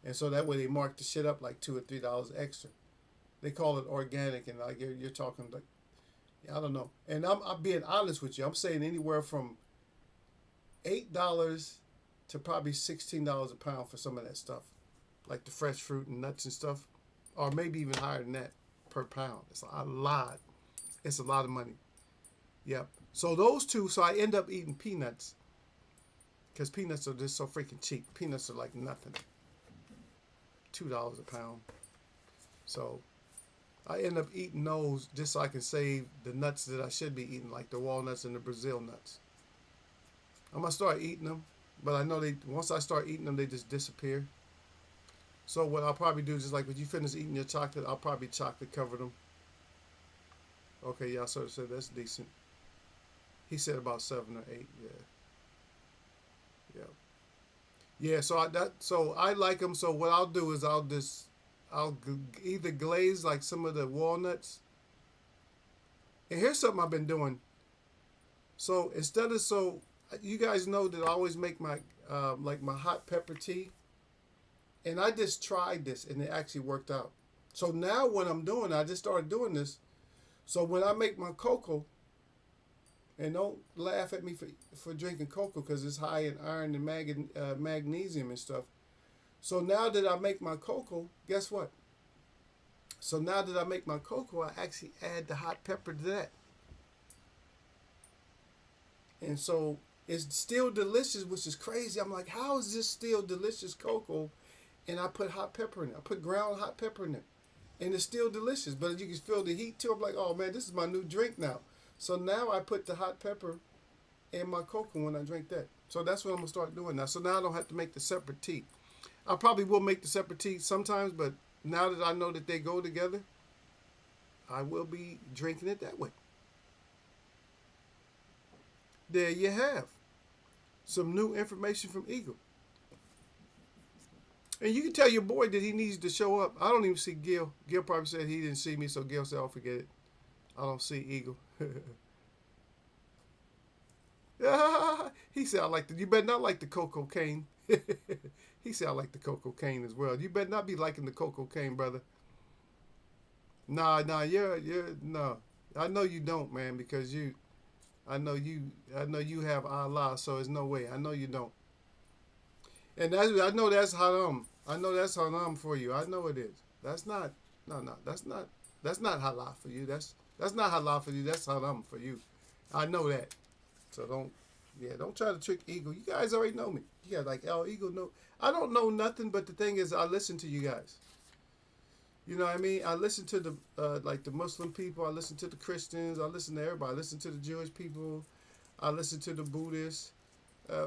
And so that way they mark the shit up like $2 or $3 extra. They call it organic, and like you're talking like I don't know. And I'm being honest with you. I'm saying anywhere from $8 to probably $16 a pound for some of that stuff, like the fresh fruit and nuts and stuff, or maybe even higher than that per pound. It's a lot. It's a lot of money. Yep. So those two. So I end up eating peanuts because peanuts are just so freaking cheap. Peanuts are like nothing. $2 a pound. So I end up eating those just so I can save the nuts that I should be eating, like the walnuts and the Brazil nuts. I'm gonna start eating them, but I know once I start eating them, they just disappear. So what I'll probably do is just like when you finish eating your chocolate, I'll probably chocolate cover them. Okay, yeah, so that's decent. He said about 7 or 8. Yeah. So I like them. So what I'll do is I'll either glaze like some of the walnuts. And here's something I've been doing. So instead of you guys know that I always make my like my hot pepper tea, and I just tried this and it actually worked out. So now what I'm doing, I just started doing this. So when I make my cocoa, and don't laugh at me for drinking cocoa because it's high in iron and magnesium and stuff. So now that I make my cocoa, guess what? So now that I make my cocoa, I actually add the hot pepper to that. And so it's still delicious, which is crazy. I'm like, how is this still delicious cocoa? And I put hot pepper in it. I put ground hot pepper in it. And it's still delicious, but you can feel the heat too. I'm like, oh man, this is my new drink now. So now I put the hot pepper in my cocoa when I drink that. So that's what I'm gonna start doing now. So now I don't have to make the separate tea. I probably will make the separate tea sometimes, but now that I know that they go together, I will be drinking it that way. There you have some new information from Eagle. And you can tell your boy that he needs to show up. I don't even see Gil. Gil probably said he didn't see me, so Gil said, "I'll forget it. I don't see Eagle." He said, "I like the. You better not like the cocoa cane." He said, "I like the cocoa cane as well. You better not be liking the cocoa cane, brother." Nah, you're no. I know you don't, man, because I know you have Allah, so there's no way. I know you don't. And I know that's haram. I know that's haram for you. I know it is. That's not. No. That's not halal for you. That's not halal for you. That's haram for you. I know that. So don't. Yeah, don't try to trick Eagle. You guys already know me. You guys like, oh, Eagle, no. I don't know nothing, but the thing is, I listen to you guys. You know what I mean? I listen to the like the Muslim people. I listen to the Christians. I listen to everybody. I listen to the Jewish people. I listen to the Buddhists.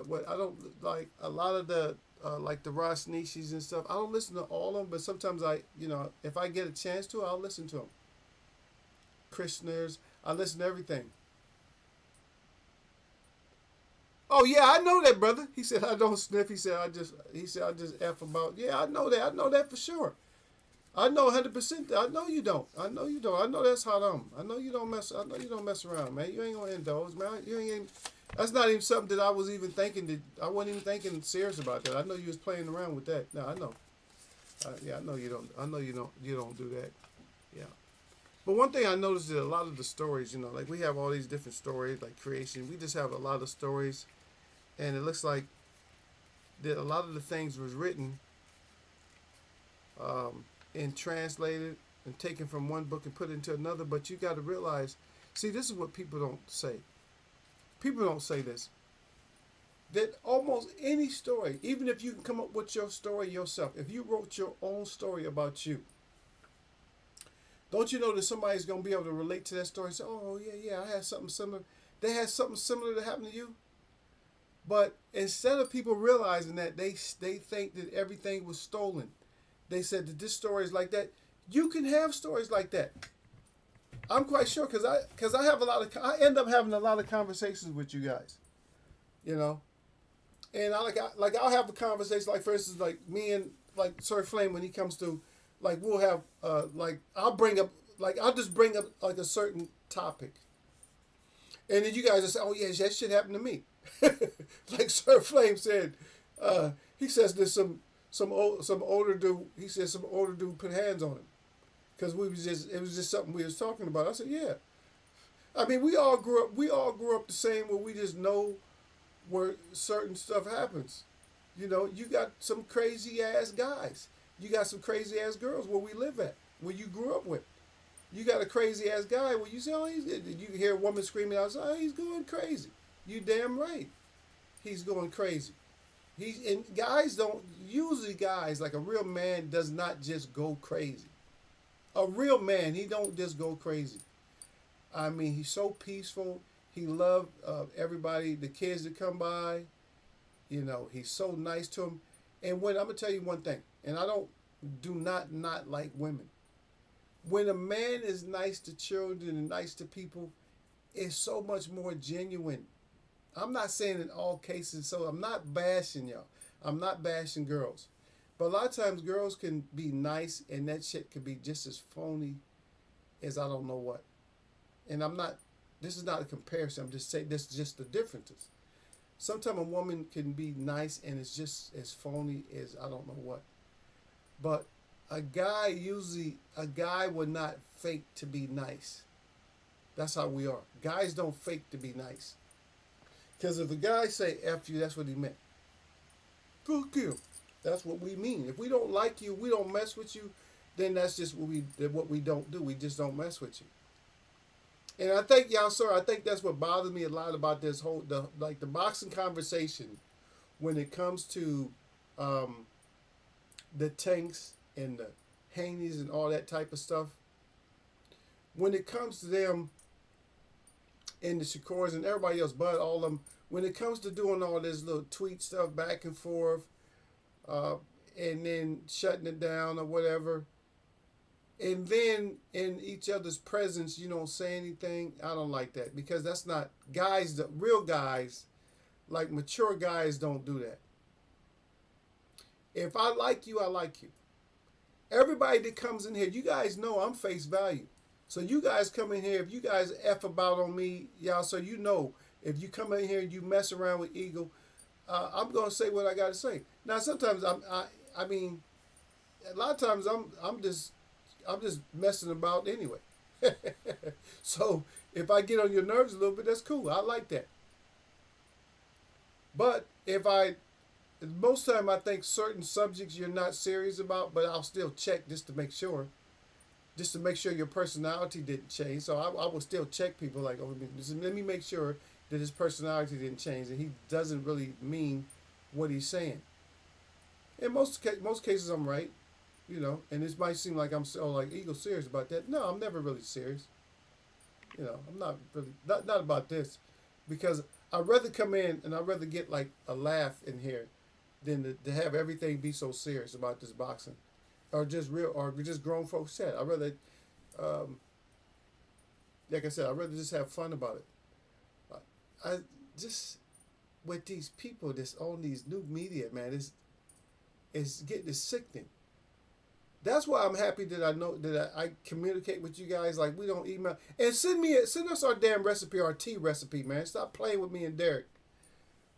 What I don't like a lot of the like the Ross Nishis and stuff. I don't listen to all of them, but sometimes if I get a chance to, I'll listen to them. Christianers, I listen to everything. Oh yeah, I know that, brother. He said I don't sniff. He said I just f about. Yeah, I know that. I know that for sure. I know 100%. I know you don't. I know you don't. I know that's haram. I know you don't mess. I know you don't mess around, man. You ain't gonna indulge, man. You ain't. That's not even something that I was even thinking. That I wasn't even thinking serious about that. I know you was playing around with that. No, I know. Yeah, I know you don't. I know you don't. You don't do that. Yeah. But one thing I noticed is a lot of the stories, like we have all these different stories, like creation. We just have a lot of stories, and it looks like that a lot of the things was written and translated and taken from one book and put into another. But you got to realize, see, this is what people don't say. People don't say this. That almost any story, even if you can come up with your story yourself, if you wrote your own story about you, don't you know that somebody's going to be able to relate to that story and say, oh, yeah, I had something similar. They had something similar that happened to you. But instead of people realizing that, they think that everything was stolen. They said that this story is like that. You can have stories like that. I'm quite sure because I end up having a lot of conversations with you guys, you know, and I'll have a conversation like for instance like me and like Sir Flame when he comes to like we'll have like I'll just bring up like a certain topic, and then you guys will say, oh yeah, that shit happened to me, like Sir Flame said, he says there's some older dude. He said some older dude put hands on him because it was just something we was talking about. I said, yeah. I mean, we all grew up the same where we just know where certain stuff happens. You got some crazy ass guys. You got some crazy ass girls where we live at, where you grew up with. You got a crazy ass guy where you say, oh, you hear a woman screaming outside, oh, he's going crazy. You damn right. He's going crazy. And guys don't, usually guys, like a real man does not just go crazy. A real man, he don't just go crazy. I mean, he's so peaceful. He loved everybody, the kids that come by. He's so nice to them. And when I'm gonna tell you one thing, and I do not like women. When a man is nice to children and nice to people, it's so much more genuine. I'm not saying in all cases, so I'm not bashing y'all. I'm not bashing girls. But a lot of times girls can be nice and that shit can be just as phony as I don't know what. And I'm not This is not a comparison. I'm just saying this is just the differences. Sometimes a woman can be nice and it's just as phony as I don't know what. But a guy would not fake to be nice. That's how we are. Guys don't fake to be nice. Because if a guy say F you, that's what he meant. Fuck you. That's what we mean. If we don't like you, we don't mess with you, then that's just what we don't do. We just don't mess with you. And I think, y'all, sir, I think that's what bothers me a lot about this whole, the boxing conversation when it comes to the Tanks and the Haneys and all that type of stuff. When it comes to them and the Shakurees and everybody else, but all of them, when it comes to doing all this little tweet stuff back and forth, and then shutting it down or whatever, and then in each other's presence, you don't say anything. I don't like that because that's not guys. The real guys, like mature guys, don't do that. If I like you, I like you. Everybody that comes in here, you guys know I'm face value. So you guys come in here, if you guys F about on me, y'all, so you know, if you come in here and you mess around with Eagle, I'm gonna say what I gotta say. Now sometimes I mean, a lot of times I'm just messing about anyway. So if I get on your nerves a little bit, that's cool. I like that. But most time I think certain subjects you're not serious about, but I'll still check just to make sure. Just to make sure your personality didn't change. So I will still check people like, oh, let me make sure that his personality didn't change and he doesn't really mean what he's saying. In most cases, I'm right, you know. And this might seem like I'm so like Eagle serious about that. No, I'm never really serious. You know, I'm not really not about this, because I'd rather come in and I'd rather get like a laugh in here than to have everything be so serious about this boxing. Or just grown folks said. I'd rather, like I said, I'd rather just have fun about it. I just with these people that's on these new media, man, it's getting sickening. That's why I'm happy that I know that I communicate with you guys. Like we don't email and send us our damn recipe, our tea recipe, man. Stop playing with me and Derek.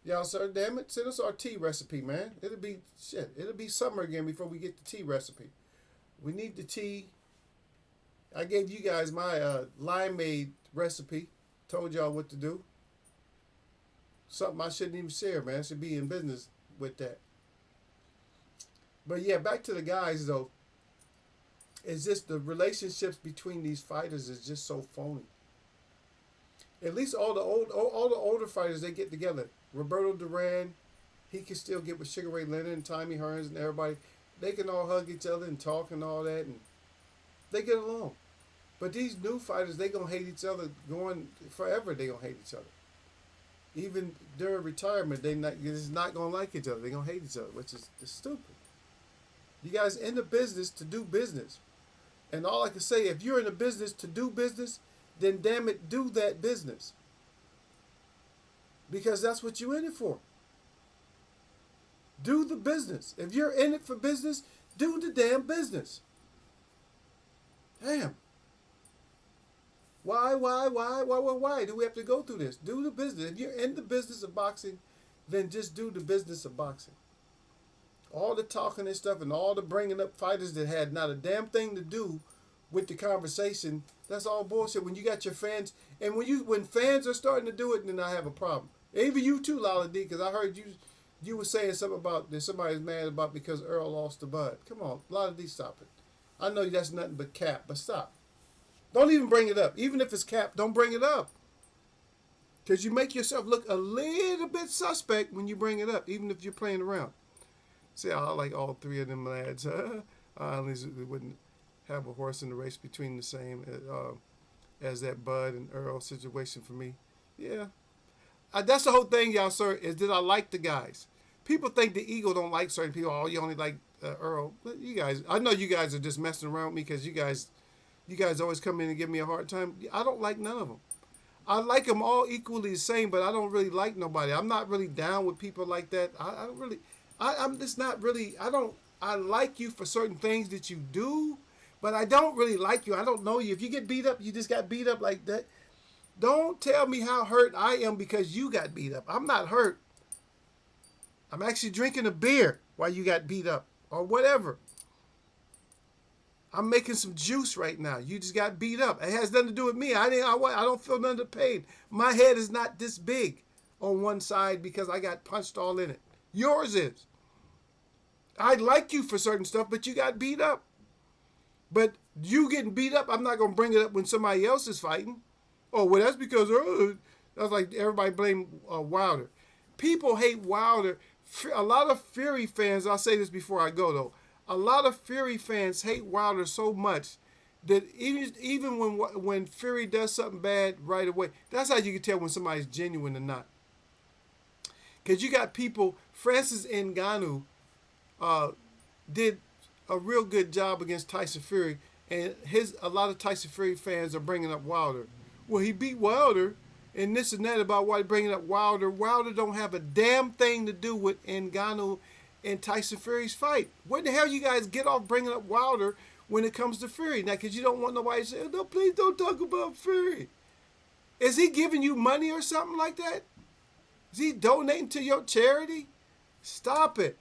Y'all, sir, damn it, send us our tea recipe, man. It'll be summer again before we get the tea recipe. We need the tea. I gave you guys my limeade recipe. Told y'all what to do. Something I shouldn't even share, man. I should be in business with that. But yeah, back to the guys though. It's just the relationships between these fighters is just so phony. At least all the older fighters, they get together. Roberto Duran, he can still get with Shakureeeee Leonard and Tommy Hearns and everybody. They can all hug each other and talk and all that, and they get along. But these new fighters, they gonna hate each other going forever. They gonna hate each other. Even during retirement, they're just not gonna like each other. They gonna hate each other, which is stupid. You guys in the business to do business, and all I can say, if you're in the business to do business, then damn it, do that business. Because that's what you're in it for. Do the business. If you're in it for business, do the damn business. Damn. Why do we have to go through this? Do the business. If you're in the business of boxing, then just do the business of boxing. All the talking and stuff and all the bringing up fighters that had not a damn thing to do with the conversation, that's all bullshit. When you got your fans, and when fans are starting to do it, then I have a problem. Even you too, Lala D, because I heard you were saying something about that somebody's mad about because Earl lost the bud. Come on, Lala D, stop it. I know that's nothing but cap, but stop. Don't even bring it up. Even if it's cap, don't bring it up. Because you make yourself look a little bit suspect when you bring it up, even if you're playing around. See, I like all three of them lads. I at least wouldn't have a horse in the race between the same as that Bud and Earl situation for me. Yeah. That's the whole thing, y'all, sir, is that I like the guys. People think the Eagle don't like certain people. Oh, you only like Earl. But you guys, I know you guys are just messing around with me because you guys always come in and give me a hard time. I don't like none of them. I like them all equally the same, but I don't really like nobody. I'm not really down with people like that. I don't really, I'm just not really, I like you for certain things that you do, but I don't really like you. I don't know you. If you get beat up, you just got beat up like that. Don't tell me how hurt I am because you got beat up. I'm not hurt. I'm actually drinking a beer while you got beat up or whatever. I'm making some juice right now. You just got beat up. It has nothing to do with me. I don't feel none of the pain. My head is not this big on one side because I got punched all in it. Yours is. I like you for certain stuff, but you got beat up. But you getting beat up, I'm not going to bring it up when somebody else is fighting. Oh, well, that's because that's like everybody blame Wilder. People hate Wilder. A lot of Fury fans, I'll say this before I go, though. A lot of Fury fans hate Wilder so much that even when Fury does something bad right away, that's how you can tell when somebody's genuine or not. Because you got people, Francis Ngannou did a real good job against Tyson Fury, and a lot of Tyson Fury fans are bringing up Wilder. Well, he beat Wilder, and this and that about why bringing up Wilder. Wilder don't have a damn thing to do with Ngannou and Tyson Fury's fight. Where the hell you guys get off bringing up Wilder when it comes to Fury? Now, because you don't want nobody to say, no, please don't talk about Fury. Is he giving you money or something like that? Is he donating to your charity? Stop it.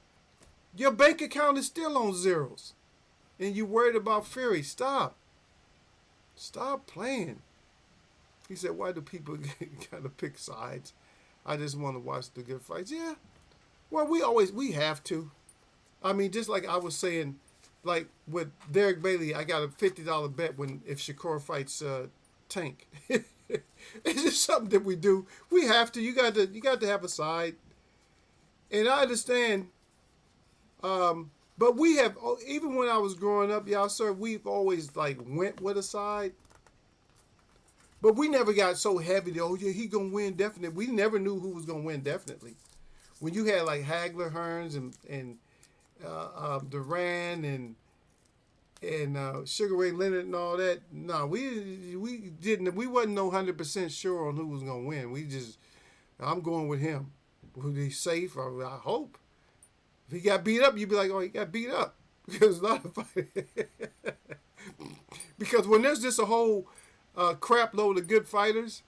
Your bank account is still on zeros. And you worried about Fury. Stop. Stop playing. He said, why do people gotta pick sides? I just want to watch the good fights. Yeah. Well, we have to. I mean, just like I was saying, like with Derek Bailey, I got a $50 bet if Shakur fights Tank. It's just something that we do. We have to. You got to have a side. And I understand. But we have, even when I was growing up, y'all, sir, we've always like went with a side. But we never got so heavy that, oh yeah, he gonna win definitely. We never knew who was gonna win definitely. When you had like Hagler, Hearns, and Duran and Sugar Ray Leonard and all that, no, we wasn't no 100% sure on who was gonna win. I'm going with him. Was he safe? I hope. If he got beat up, you'd be like, oh, he got beat up. Because because when there's just a whole crap load of good fighters,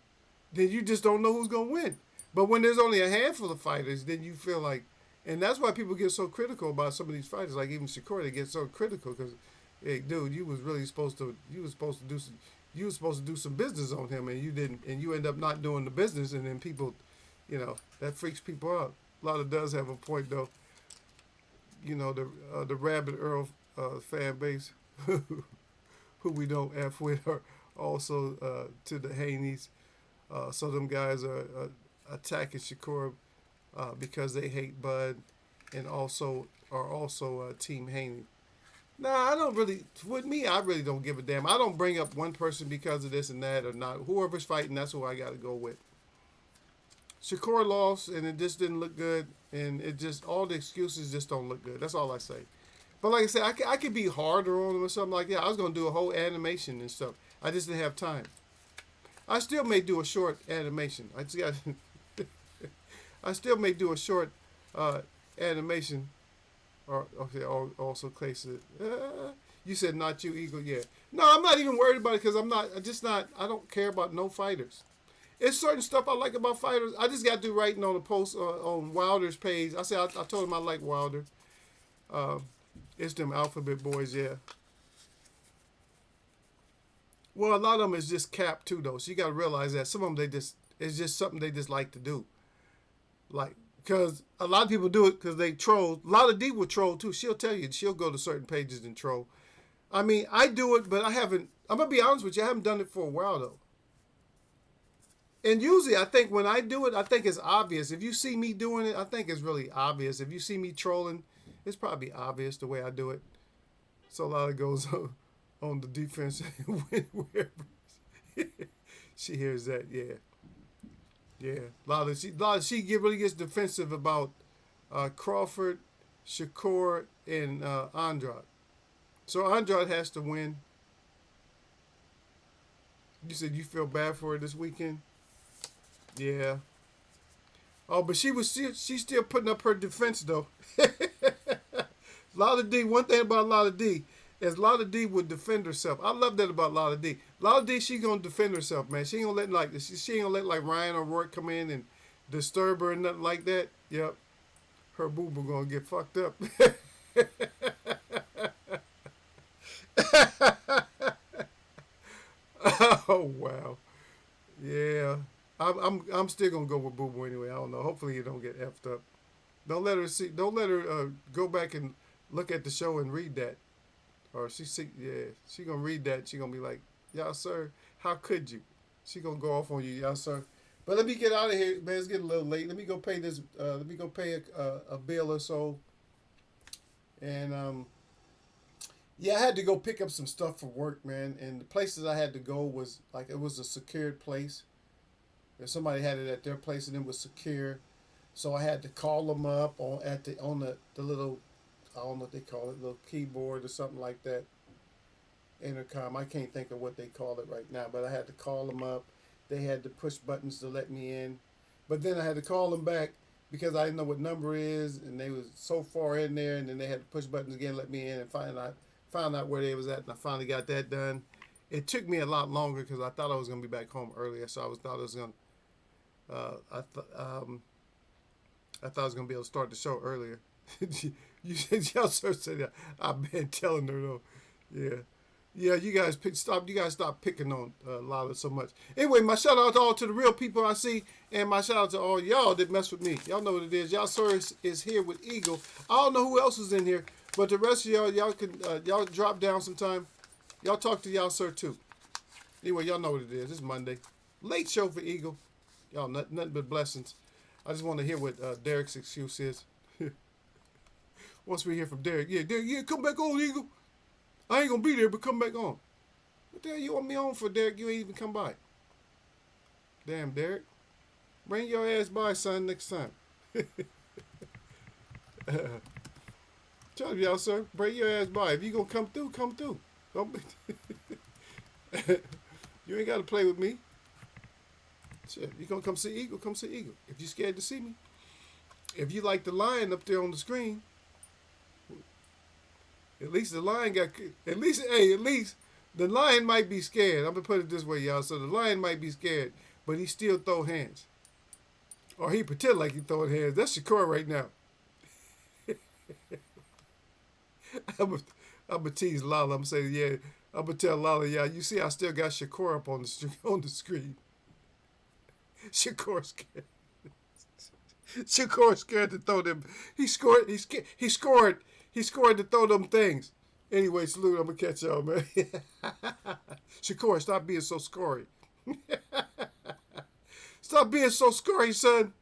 then you just don't know who's going to win. But when there's only a handful of fighters, then you feel like, and that's why people get so critical about some of these fighters, like even Shakur, they get so critical because, hey, dude, you was supposed to do some business on him, and you didn't, and you end up not doing the business, and then people, that freaks people out. A lot of does have a point though. The Rabbit Earl fan base, who we don't F with, are also to the Haneys. So them guys are attacking Shakur because they hate Bud, and also Team Haney. Nah, I don't really. With me, I really don't give a damn. I don't bring up one person because of this and that or not. Whoever's fighting, that's who I got to go with. Shakur lost, and it just didn't look good, and all the excuses just don't look good. That's all I say. But like I said, I could be harder on him or something like that. I was going to do a whole animation and stuff. I just didn't have time. I still may do a short animation. I still may do a short animation. Or okay, also Clay said, you said not you, Eagle. Yeah. No, I'm not even worried about it because I don't care about no fighters. It's certain stuff I like about fighters. I just got to do writing on a post on Wilder's page. I told him I like Wilder. It's them alphabet boys, yeah. Well, a lot of them is just cap too, though. So you got to realize that some of them it's just something they just like to do. Like, because a lot of people do it because they troll. A lot of D will troll too. She'll tell you. She'll go to certain pages and troll. I mean, I do it, but I haven't. I'm gonna be honest with you. I haven't done it for a while though. And usually, I think when I do it, I think it's obvious. If you see me doing it, I think it's really obvious. If you see me trolling, it's probably obvious the way I do it. So a lot of it goes on the defense. Wherever she hears that, yeah. Yeah, she really gets defensive about Crawford, Shakur, and Andrade. So Andrade has to win. You said you feel bad for her this weekend? Yeah. Oh, but she's still putting up her defense though. Lotta D. One thing about Lotta D is Lotta D would defend herself. I love that about Lotta D. A lot of days she gonna defend herself, man. She ain't gonna let like she ain't gonna let like Ryan or Rourke come in and disturb her and nothing like that. Yep, her boo boo gonna get fucked up. Oh wow, yeah. I'm still gonna go with boo boo anyway. I don't know. Hopefully you don't get effed up. Don't let her see. Don't let her go back and look at the show and read that. Or she see, yeah, she gonna read that. She gonna be like, "Y'all sir, how could you?" She gonna go off on you, y'all sir. But let me get out of here, man. It's getting a little late. Let me go pay this. Let me go pay a bill or so. And yeah, I had to go pick up some stuff for work, man. And the places I had to go was like it was a secured place. If somebody had it at their place and it was secure, so I had to call them up on the little, I don't know what they call it, little keyboard or something like that, intercom. I can't think of what they call it right now, but I had to call them up. They had to push buttons to let me in, but then I had to call them back because I didn't know what number is, and they was so far in there, and then they had to push buttons again, let me in, and found out where they was at, and I finally got that done. It took me a lot longer because I thought I was gonna be back home earlier, so thought I was gonna uh, I th- um, I thought I was gonna be able to start the show earlier. You y'all said that. I've been telling her though. Yeah. Yeah, you guys stop. You guys stop picking on Lala so much. Anyway, my shout out to all to the real people I see, and my shout out to all y'all that mess with me. Y'all know what it is. Y'all sir is here with Eagle. I don't know who else is in here, but the rest of y'all can y'all drop down sometime. Y'all talk to y'all sir too. Anyway, y'all know what it is. It's Monday, late show for Eagle. Y'all nothing but blessings. I just want to hear what Derek's excuse is. Once we hear from Derek, yeah, Derek, yeah, come back on, Eagle. I ain't gonna be there, but come back on. What the hell you want me on for, Derek? You ain't even come by. Damn, Derek. Bring your ass by, son, next time. Tell y'all, sir. Bring your ass by. If you gonna come through, come through. Don't be you ain't gotta play with me. Shit, you gonna come see Eagle? Come see Eagle. If you scared to see me, if you like the lion up there on the screen, at least the lion got. At least, hey, at least the lion might be scared. I'm gonna put it this way, y'all. So the lion might be scared, but he still throw hands, or he pretend like he throwing hands. That's Shakur right now. I'm gonna, I'm gonna tease Lala. I'm gonna say, yeah. I'm gonna tell Lala, yeah. You see, I still got Shakur up on the on the screen. Shakur scared. Shakur scared to throw them. He scored. He scored. He scored to throw them things. Anyway, salute. I'm gonna catch y'all, man. Shakur, stop being so scory. Stop being so scory, son.